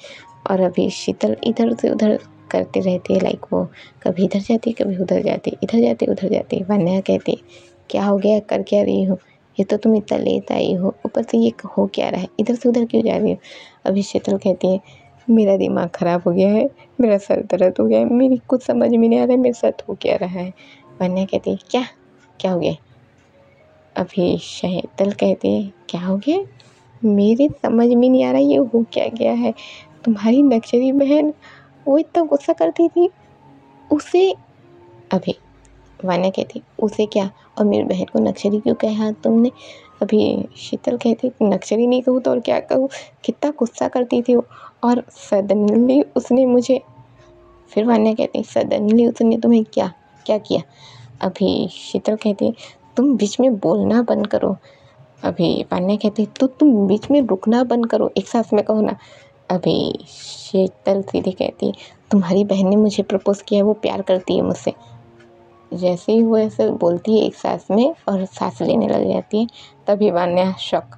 और अभी शीतल इधर से उधर करती रहती है, लाइक वो कभी इधर जाती कभी उधर जाती, इधर जाती उधर जाती। वान्या कहती क्या हो गया, कर क्या रही हो, ये तो तुम इतना लेट आई हो, ऊपर से ये हो क्या रहा है, इधर से उधर क्यों जा रही हो। अभी शीतल कहती है मेरा दिमाग ख़राब हो गया है, मेरा सर दर्द हो गया है, मेरी कुछ समझ में नहीं आ रहा है मेरे साथ हो क्या रहा है। वान्या कहती है क्या क्या हो गया। अभी शीतल कहती है क्या हो गया, मेरी समझ में नहीं आ रहा ये हो क्या गया है। तुम्हारी नक्शरी बहन वो इतना गुस्सा करती थी, उसे अभी वान्या कहती उसे क्या, और मेरी बहन को नक्शरी क्यों कहा तुमने। अभी शीतल कहती नक्शरी नहीं कहूँ तो और क्या कहूँ, कितना गुस्सा करती थी वो, और सडनली उसने मुझे, फिर वान्या कहती सडनली उसने तुम्हें क्या क्या किया। अभी शीतल कहती तुम बीच में बोलना बंद करो। अभी वान्या कहती तो तुम बीच में रुकना बंद करो, एक सांस में कहो ना। अभी शीतल सीधी कहती तुम्हारी बहन ने मुझे प्रपोज किया है, वो प्यार करती है मुझसे। जैसे ही वो ऐसे बोलती है एक सांस में और सांस लेने लग जाती है, तभी वान्या शॉक,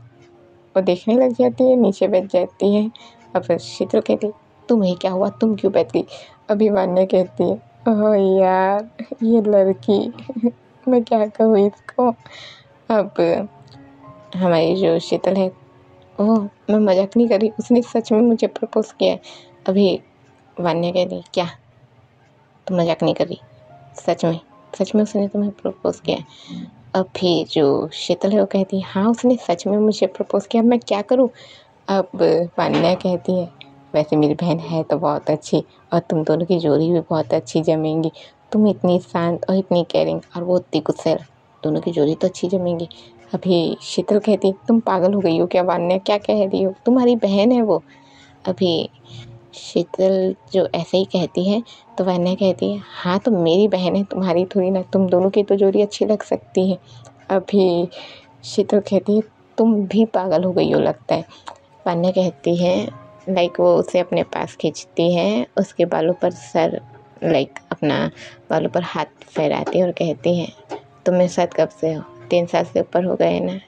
वो देखने लग जाती है, नीचे बैठ जाती है। अब शीतल कहती तुम्हें क्या हुआ, तुम क्यों बैठ गई। अभी वान्या कहती है ओह यार ये लड़की मैं क्या कहूँ इसको। अब हमारी जो शीतल है, ओह मैं मजाक नहीं कर रही, उसने सच में मुझे प्रपोज किया है। अभी वान्या कहती क्या तुम मजाक नहीं कर रही, सच में उसने तुम्हें प्रपोज किया है। अब भी जो शीतल है वो कहती है हाँ उसने सच में मुझे प्रपोज किया, मैं क्या करूँ। अब वान्या कहती है वैसे मेरी बहन है तो बहुत अच्छी, और तुम दोनों की जोड़ी भी बहुत अच्छी जमेंगी, तुम इतनी शांत और इतनी केयरिंग और वो इतनी गुस्सैल, दोनों की जोड़ी तो अच्छी जमेंगी। अभी शीतल कहती तुम पागल हो गई हो क्या वान्या, क्या कह रही हो, तुम्हारी बहन है वो। अभी शीतल जो ऐसे ही कहती है तो वान्या कहती है हाँ तो मेरी बहन है, तुम्हारी थोड़ी ना, तुम दोनों की तो जोड़ी अच्छी लग सकती है। अभी शीतल कहती है तुम भी पागल हो गई हो लगता है। वान्या कहती है लाइक वो उसे अपने पास खींचती है, उसके बालों पर सर लाइक अपना बालों पर हाथ फहराती है और कहती है तुम मेरे साथ कब से हो, 3 साल से ऊपर हो गए ना।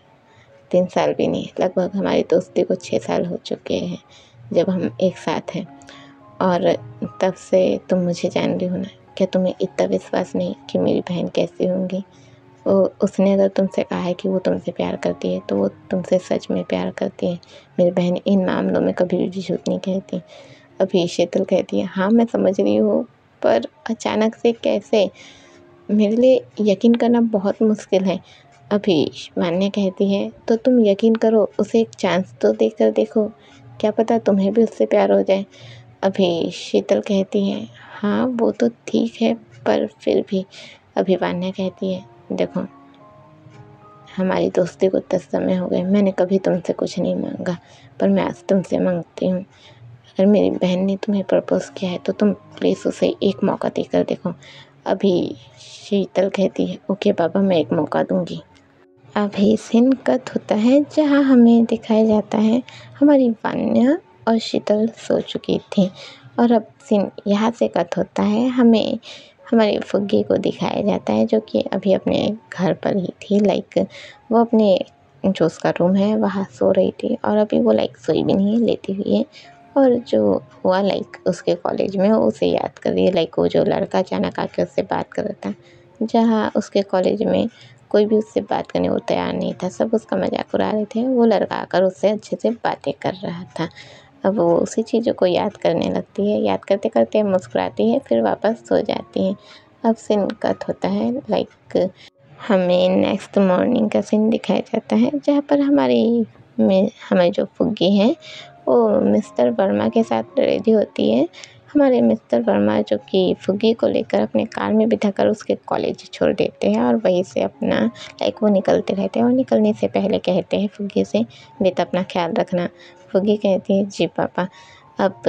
3 साल भी नहीं, लगभग हमारी दोस्ती को 6 साल हो चुके हैं जब हम एक साथ हैं, और तब से तुम मुझे जान रही हो ना। क्या तुम्हें इतना विश्वास नहीं कि मेरी बहन कैसी होंगी। वो उसने अगर तुमसे कहा है कि वो तुमसे प्यार करती है तो वो तुमसे सच में प्यार करती है। मेरी बहन इन मामलों में कभी भी झूठ नहीं कहती। अभी शीतल कहती है हाँ मैं समझ रही हूँ, पर अचानक से कैसे, मेरे लिए यकीन करना बहुत मुश्किल है। अभी वान्या कहती है तो तुम यकीन करो, उसे एक चांस तो देकर देखो, क्या पता तुम्हें भी उससे प्यार हो जाए। अभी शीतल कहती है हाँ वो तो ठीक है, पर फिर भी। अभी वान्या कहती है देखो हमारी दोस्ती को 10 समय हो गए, मैंने कभी तुमसे कुछ नहीं मांगा, पर मैं आज तुमसे मांगती हूँ। अगर मेरी बहन ने तुम्हें प्रपोज किया है तो तुम प्लीज़ उसे एक मौका देकर देखो। अभी शीतल कहती है ओके पापा मैं एक मौका दूंगी। अभी सीन कट होता है जहाँ हमें दिखाया जाता है हमारी वान्या और शीतल सो चुकी थी, और अब सीन यहाँ से कट होता है, हमें हमारी फुग्गी को दिखाया जाता है जो कि अभी अपने घर पर ही थी, लाइक वो अपने जो उसका रूम है वहाँ सो रही थी, और अभी वो लाइक सोई भी नहीं है, लेटी हुई है। और जो हुआ लाइक उसके कॉलेज में वो उसे याद कर रही है, लाइक वो जो लड़का अचानक आके उससे बात कर रहा था, जहाँ उसके कॉलेज में कोई भी उससे बात करने को तैयार नहीं था, सब उसका मजाक उड़ा रहे थे, वो लड़का आकर उससे अच्छे से बातें कर रहा था। अब वो उसी चीज़ों को याद करने लगती है, याद करते करते मुस्कुराती है, फिर वापस सो जाती है। अब सीन कट होता है, लाइक हमें नेक्स्ट मॉर्निंग का सीन दिखाया जाता है जहाँ पर हमारी जो फुग्गी है वो मिस्टर वर्मा के साथ रेडी होती है। हमारे मिस्टर वर्मा जो कि फुग्गी को लेकर अपने कार में बिठाकर उसके कॉलेज छोड़ देते हैं, और वहीं से अपना लाइक वो निकलते रहते हैं, और निकलने से पहले कहते हैं फुग्गी से बेटा अपना ख्याल रखना। फुग्गी कहती है जी पापा। अब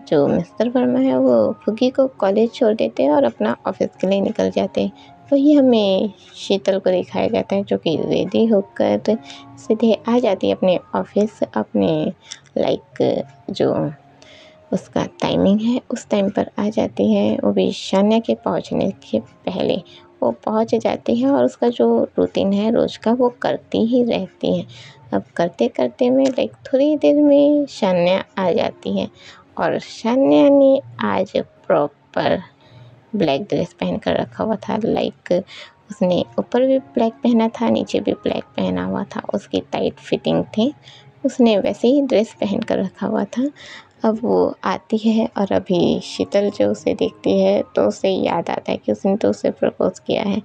जो मिस्टर वर्मा है वो फुग्गी को कॉलेज छोड़ देते हैं और अपना ऑफिस के लिए निकल जाते हैं। वही हमें शीतल को दिखाया जाता है जो कि रेडी होकर सीधे आ जाती है अपने ऑफिस, अपने जो उसका टाइमिंग है उस टाइम पर आ जाती है। वो भी शान्या के पहुंचने के पहले वो पहुंच जाती है और उसका जो रूटीन है रोज़ का वो करती ही रहती है। अब करते करते में थोड़ी देर में शान्या आ जाती है और शान्या ने आज प्रॉपर ब्लैक ड्रेस पहन कर रखा हुआ था। उसने ऊपर भी ब्लैक पहना था, नीचे भी ब्लैक पहना हुआ था, उसकी टाइट फिटिंग थी, उसने वैसे ही ड्रेस पहन कर रखा हुआ था। अब वो आती है और अभी शीतल जो उसे देखती है तो उसे याद आता है कि उसने तो उसे प्रपोज़ किया है।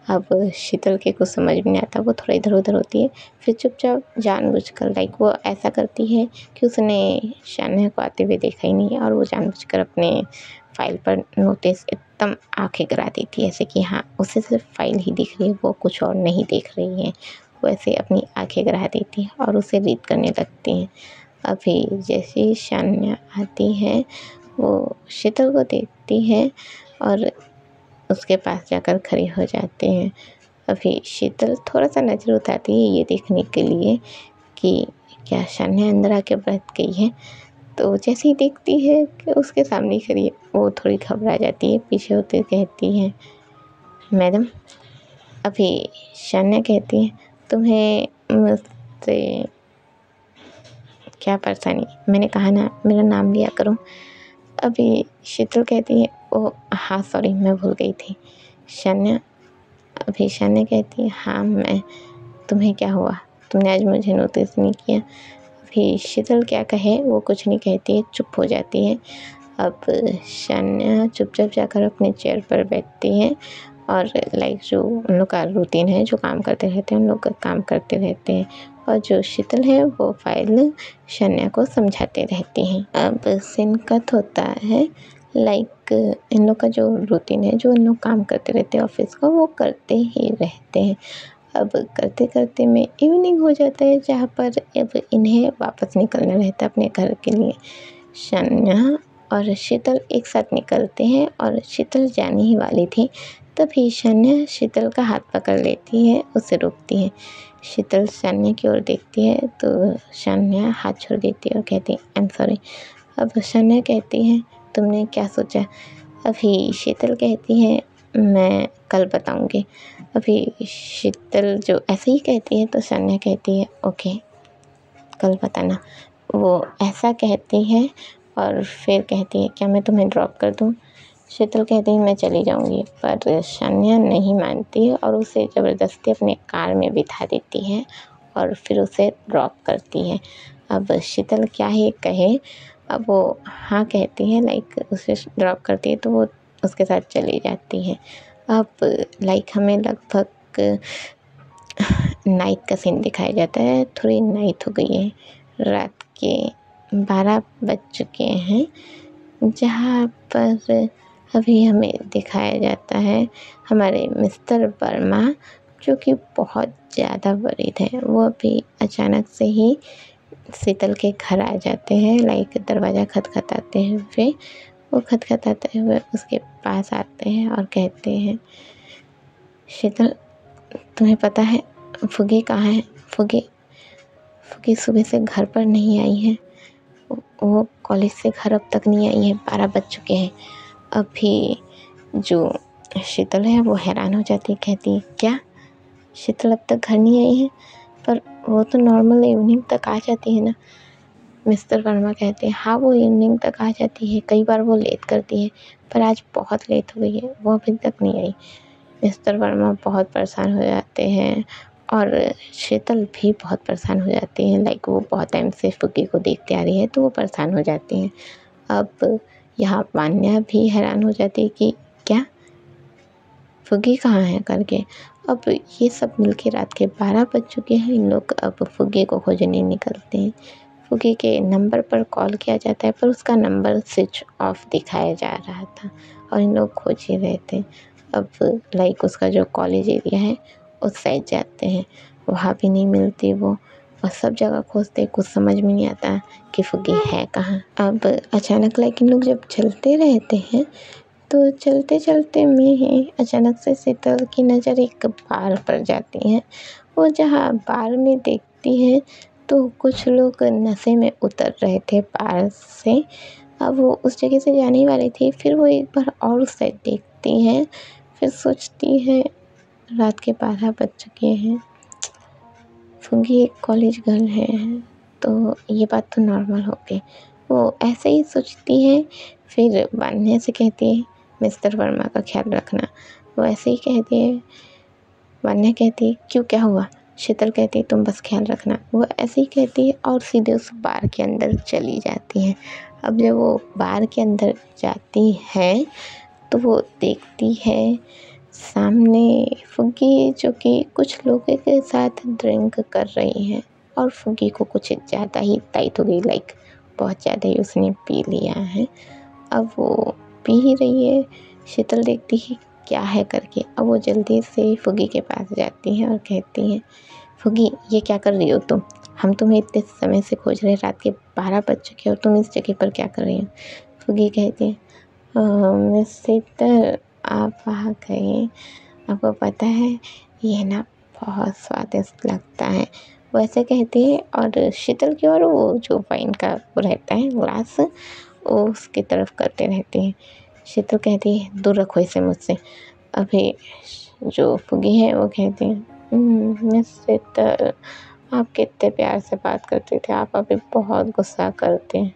अब शीतल के कुछ समझ में नहीं आता, वो थोड़ा इधर-उधर होती है, फिर चुपचाप जानबूझकर वो ऐसा करती है कि उसने शान्या को आते हुए देखा ही नहीं और वो जानबूझकर अपने फ़ाइल पर नोटिस एकदम आँखें गिरा देती है, ऐसे कि हाँ, उसे सिर्फ फ़ाइल ही दिख रही है, वो कुछ और नहीं देख रही है। वो ऐसे अपनी आँखें गिरा देती है और उसे रीड करने लगती है। अभी जैसे ही शान्या आती है, वो शीतल को देखती है और उसके पास जाकर खड़ी हो जाती है। अभी शीतल थोड़ा-सा नज़र उठाती है ये देखने के लिए कि क्या शान्या अंदर आके बैठ गई है। तो जैसे ही देखती है कि उसके सामने खड़ी है, वो थोड़ी घबरा जाती है, पीछे होते कहती है, मैडम। अभी शान्या कहती है, तुम्हें मुझसे क्या परेशानी? मैंने कहा ना मेरा नाम लिया करो। अभी शीतल कहती है, ओह हाँ सॉरी मैं भूल गई थी। शान्या कहती है, हाँ तुम्हें क्या हुआ? तुमने आज मुझे नोटिस नहीं किया। अभी शीतल क्या कहे, वो कुछ नहीं कहती है, चुप हो जाती है। अब शान्या चुपचाप जाकर अपने चेयर पर बैठती है और जो उन लोग का रूटीन है, जो काम करते रहते हैं उन लोग का काम करते रहते हैं और जो शीतल है वो फाइल शान्या को समझाते रहती हैं। अब सीन कट होता है इन लोग का जो रूटीन है, जो इन लोग काम करते रहते हैं ऑफिस का, वो करते ही रहते हैं। अब करते करते में इवनिंग हो जाता है, जहाँ पर अब इन्हें वापस निकलना रहता है अपने घर के लिए। शान्या और शीतल एक साथ निकलते हैं और शीतल जाने ही वाली थी, तभी शान्या शीतल का हाथ पकड़ लेती है, उसे रोकती है। शीतल शान्या की ओर देखती है तो शान्या हाथ छोड़ देती है और कहती है, आई एम सॉरी। अब शान्या कहती है, तुमने क्या सोचा? अभी शीतल कहती है, मैं कल बताऊंगी। अभी शीतल जो ऐसे ही कहती है तो शान्या कहती है, ओके कल बताना। वो ऐसा कहती है और फिर कहती है, क्या मैं तुम्हें ड्रॉप कर दूँ? शीतल कहती है, मैं चली जाऊंगी, पर शान्या नहीं मानती है और उसे ज़बरदस्ती अपने कार में बिठा देती है और फिर उसे ड्रॉप करती है। अब शीतल क्या ही कहे, अब वो हाँ कहती है, उसे ड्रॉप करती है तो वो उसके साथ चली जाती है। अब हमें लगभग नाइट का सीन दिखाया जाता है, थोड़ी नाइट हो गई है, रात के 12 बज चुके हैं, जहाँ पर अभी हमें दिखाया जाता है हमारे मिस्टर वर्मा, जो कि बहुत ज़्यादा वरीड है। वो अभी अचानक से ही शीतल के घर आ जाते हैं, दरवाज़ा खटखटाते हुए। वो खटखटाते हुए उसके पास आते हैं और कहते हैं, शीतल तुम्हें पता है फुगी कहाँ है? फुगी सुबह से घर पर नहीं आई है। वो कॉलेज से घर अब तक नहीं आई है, 12 बज चुके हैं। अभी जो शीतल है वो हैरान हो जाती है, कहती है, क्या शीतल अब तक घर नहीं आई है? पर वो तो नॉर्मल इवनिंग तक आ जाती है ना। मिस्टर वर्मा कहते हैं, हाँ वो इवनिंग तक आ जाती है, कई बार वो लेट करती है, पर आज बहुत लेट हो गई है, वो अभी तक नहीं आई। मिस्टर वर्मा बहुत परेशान हो जाते हैं और शीतल भी बहुत परेशान हो जाती है। वो बहुत टाइम से फुग्गी को देखते आ रही है तो वो परेशान हो जाती हैं। अब यहाँ वान्या भी हैरान हो जाती है कि क्या फुग्गी कहाँ है करके। अब ये सब मिलके रात के 12 बज चुके हैं। इन लोग अब फुग्गी को खोजने निकलते हैं। फुग्गी के नंबर पर कॉल किया जाता है पर उसका नंबर स्विच ऑफ दिखाया जा रहा था और इन लोग खोज ही रहे थे। अब उसका जो कॉलेज एरिया है उस साइड जाते हैं, वहाँ भी नहीं मिलती वो। और सब जगह खोजते, कुछ समझ में नहीं आता कि फुग्गी है कहाँ। अब अचानक लाइक इन लोग जब चलते रहते हैं तो चलते चलते में ही अचानक से शीतल की नज़र एक बार पर जाती है। वो जहाँ बार में देखती है तो कुछ लोग नशे में उतर रहे थे बार से। अब वो उस जगह से जाने ही वाली थी, फिर वो एक बार और उस साइड देखती है, फिर सोचती है रात के 12 बज चुके हैं, फुग्गी एक कॉलेज गर्ल है तो ये बात तो नॉर्मल हो गई। वो ऐसे ही सोचती है, फिर वान्या से कहती है मिस्टर वर्मा का ख्याल रखना। वो ऐसे ही कहती है, वान्या कहती है क्यों, क्या हुआ? शीतल कहती है तुम बस ख्याल रखना। वो ऐसे ही कहती है और सीधे उस बार के अंदर चली जाती है। अब जब वो बार के अंदर जाती है तो वो देखती है सामने फुग्गी जो कि कुछ लोगों के साथ ड्रिंक कर रही है और फुग्गी को कुछ ज़्यादा ही टाइट हो गई, लाइक बहुत ज़्यादा ही उसने पी लिया है। अब वो पी ही रही है, शीतल देखती है क्या है करके। अब वो जल्दी से फुग्गी के पास जाती है और कहती है फुग्गी ये क्या कर रही हो तुम? हम तुम्हें इतने समय से खोज रहे हैं, रात के 12 बज चुके और तुम इस जगह पर क्या कर रही हो? फुग्गी कहती है मिस शीतल आप वहाँ गए, आपको पता है ये ना बहुत स्वादिष्ट लगता है। वो ऐसे कहती है और शीतल की ओर वो जो वाइन का वो रहता है ग्लास वो उसकी तरफ करते रहती है। शीतल कहती है दूर रखो इसे मुझसे। अभी जो फुग्गी है वो कहती है मिस शीतल आप कितने प्यार से बात करते थे, आप अभी बहुत गुस्सा करते हैं।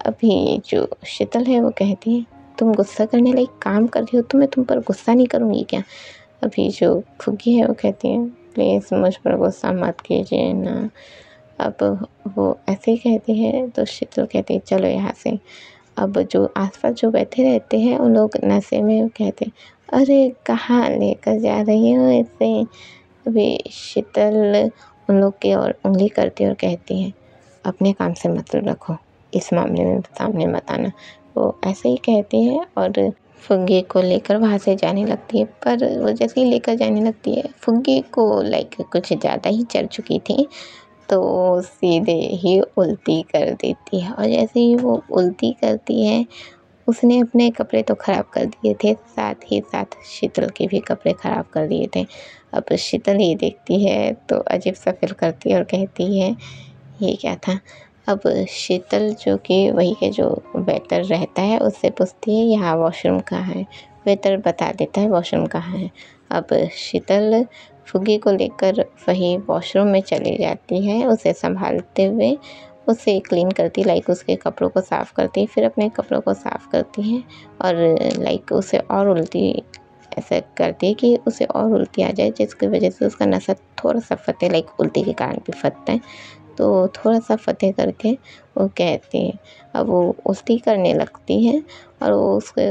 अभी जो शीतल है वो कहती है तुम गुस्सा करने लायक काम कर रही हो तो मैं तुम पर गुस्सा नहीं करूँगी क्या? अभी जो फुग्गी है वो कहती है प्लीज़ मुझ पर गुस्सा मत कीजिए ना। अब वो ऐसे ही कहती है तो शीतल कहती है चलो यहाँ से। अब जो आसपास जो बैठे रहते हैं उन लोग नशे में कहते हैं अरे कहाँ लेकर जा रही हो इसे? अभी शीतल उन लोग की ओर उंगली करती है और कहती है अपने काम से मतलब रखो, इस मामले में सामने मत आना। वो ऐसे ही कहती है और फुग्गी को लेकर वहाँ से जाने लगती है। पर वो जैसे ही लेकर जाने लगती है फुग्गी को लाइक कुछ ज़्यादा ही चढ़ चुकी थी तो सीधे ही उल्टी कर देती है। और जैसे ही वो उल्टी करती है उसने अपने कपड़े तो ख़राब कर दिए थे, साथ ही साथ शीतल के भी कपड़े ख़राब कर दिए थे। अब शीतल ये देखती है तो अजीब सा फील करती है और कहती है ये क्या था? अब शीतल जो कि वही के जो वेटर रहता है उससे पूछती है यहाँ वॉशरूम कहाँ है? वेटर बता देता है वॉशरूम कहाँ है। अब शीतल फुग्गी को लेकर वही वॉशरूम में चली जाती है, उसे संभालते हुए उसे क्लीन करती, लाइक उसके कपड़ों को साफ़ करती, फिर अपने कपड़ों को साफ़ करती है और लाइक उसे और उल्टी ऐसा करती है कि उसे और उल्टी आ जाए जिसकी वजह से उसका नसा थोड़ा सा फटे, लाइक उल्टी के कारण भी फटता है तो थोड़ा सा फतेह करके वो कहती है। अब वो उल्टी करने लगती है और वो उसको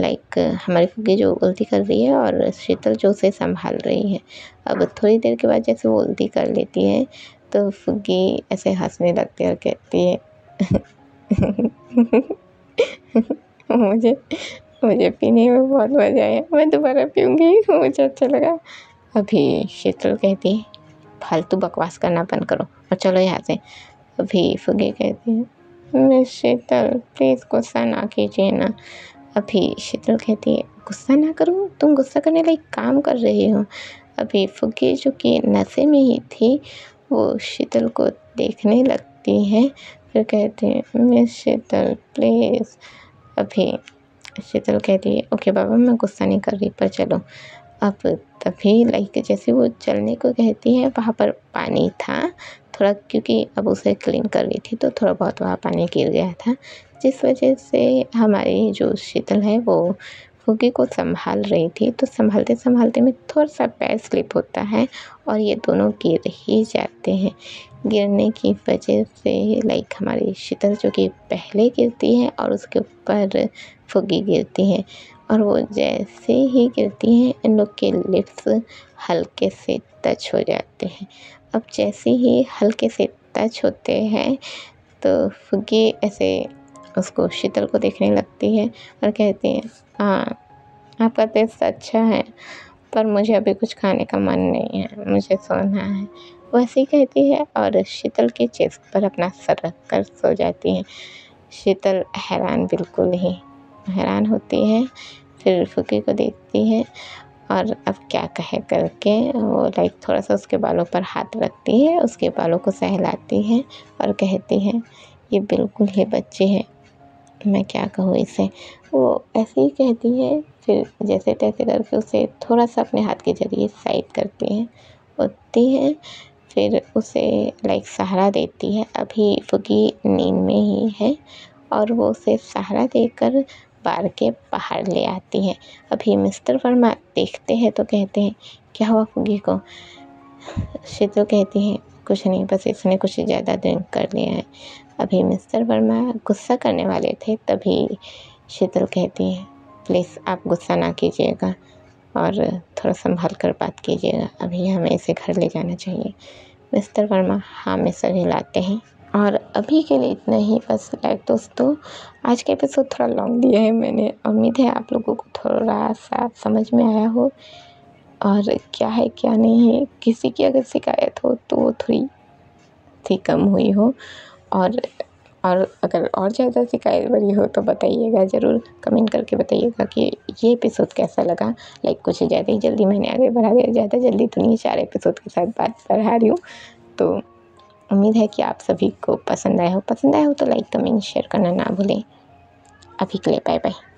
लाइक हमारी फुग्गी जो उल्टी कर रही है और शीतल जो उसे संभाल रही है। अब थोड़ी देर के बाद जैसे वो उल्टी कर लेती है तो फुग्गी ऐसे हंसने लगती है और कहती है मुझे मुझे पीने में बहुत मज़ा आया, मैं दोबारा पीऊँगी, मुझे अच्छा लगा। अभी शीतल कहती है फालतू बकवास करना बंद करो और चलो यहाँ से। अभी फुग्गी कहती है मिस शीतल प्लीज़ गुस्सा ना कीजिए ना। अभी शीतल कहती है गुस्सा ना करूँ, तुम गुस्सा करने लायक काम कर रही हो। अभी फुग्गी जो कि नशे में ही थी वो शीतल को देखने लगती है, फिर कहती है मिस शीतल प्लीज़। अभी शीतल कहती है ओके बाबा मैं गुस्सा नहीं कर रही पर चलो। अब तभी लाइक जैसे वो चलने को कहती है वहाँ पर पानी था थोड़ा, क्योंकि अब उसे क्लीन कर रही थी तो थोड़ा बहुत वहाँ पानी गिर गया था, जिस वजह से हमारी जो शीतल है वो फुग्गी को संभाल रही थी तो संभालते संभालते में थोड़ा सा पैर स्लिप होता है और ये दोनों गिर ही जाते हैं। गिरने की वजह से लाइक हमारी शीतल जो कि पहले गिरती है और उसके ऊपर फुग्गी गिरती है और वो जैसे ही गिरती हैं इन लोग के लिप्स हल्के से टच हो जाते हैं। अब जैसे ही हल्के से टच होते हैं तो फुग्गी ऐसे उसको शीतल को देखने लगती है और कहती है हाँ आपका टेस्ट अच्छा है पर मुझे अभी कुछ खाने का मन नहीं है, मुझे सोना है। वैसे ही कहती है और शीतल के चेस्ट पर अपना सर रख कर सो जाती हैं। शीतल बिल्कुल ही हैरान होती है, फिर फुग्गी को देखती है और अब क्या कहे करके वो थोड़ा सा उसके बालों पर हाथ रखती है, उसके बालों को सहलाती है और कहती है ये बिल्कुल ही बच्चे हैं, मैं क्या कहूँ इसे। वो ऐसे ही कहती है, फिर जैसे तैसे करके उसे थोड़ा सा अपने हाथ के ज़रिए साइड करती है, उठती है, फिर उसे सहारा देती है। अभी फुग्गी नींद में ही है और वो उसे सहारा देकर बार के बाहर ले आती है। अभी मिस्टर वर्मा देखते हैं तो कहते हैं क्या हुआ फुग्गी को। शीतल कहती है कुछ नहीं, बस इसने कुछ ज़्यादा ड्रिंक कर लिया है। अभी मिस्टर वर्मा गुस्सा करने वाले थे, तभी शीतल कहती है प्लीज़ आप गुस्सा ना कीजिएगा और थोड़ा संभल कर बात कीजिएगा, अभी हमें इसे घर ले जाना चाहिए। मिस्टर वर्मा हाँ में सर हिलाते हैं और अभी के लिए इतना ही बस। दोस्तों, आज का एपिसोड थोड़ा लॉन्ग दिया है मैंने, उम्मीद है आप लोगों को थोड़ा सा समझ में आया हो और क्या है क्या नहीं है। किसी की अगर शिकायत हो तो वो थोड़ी सी कम हुई हो और अगर और ज़्यादा शिकायत भरी हो तो बताइएगा, ज़रूर कमेंट करके बताइएगा कि ये एपिसोड कैसा लगा। कुछ ज़्यादा ही जल्दी मैंने आगे बढ़ा दिया, ज़्यादा जल्दी तो नहीं, 4 एपिसोड के साथ बात बढ़ा रही हूँ। तो उम्मीद है कि आप सभी को पसंद आया हो तो लाइक कमेंट शेयर करना ना भूलें। अभी के लिए बाय बाय।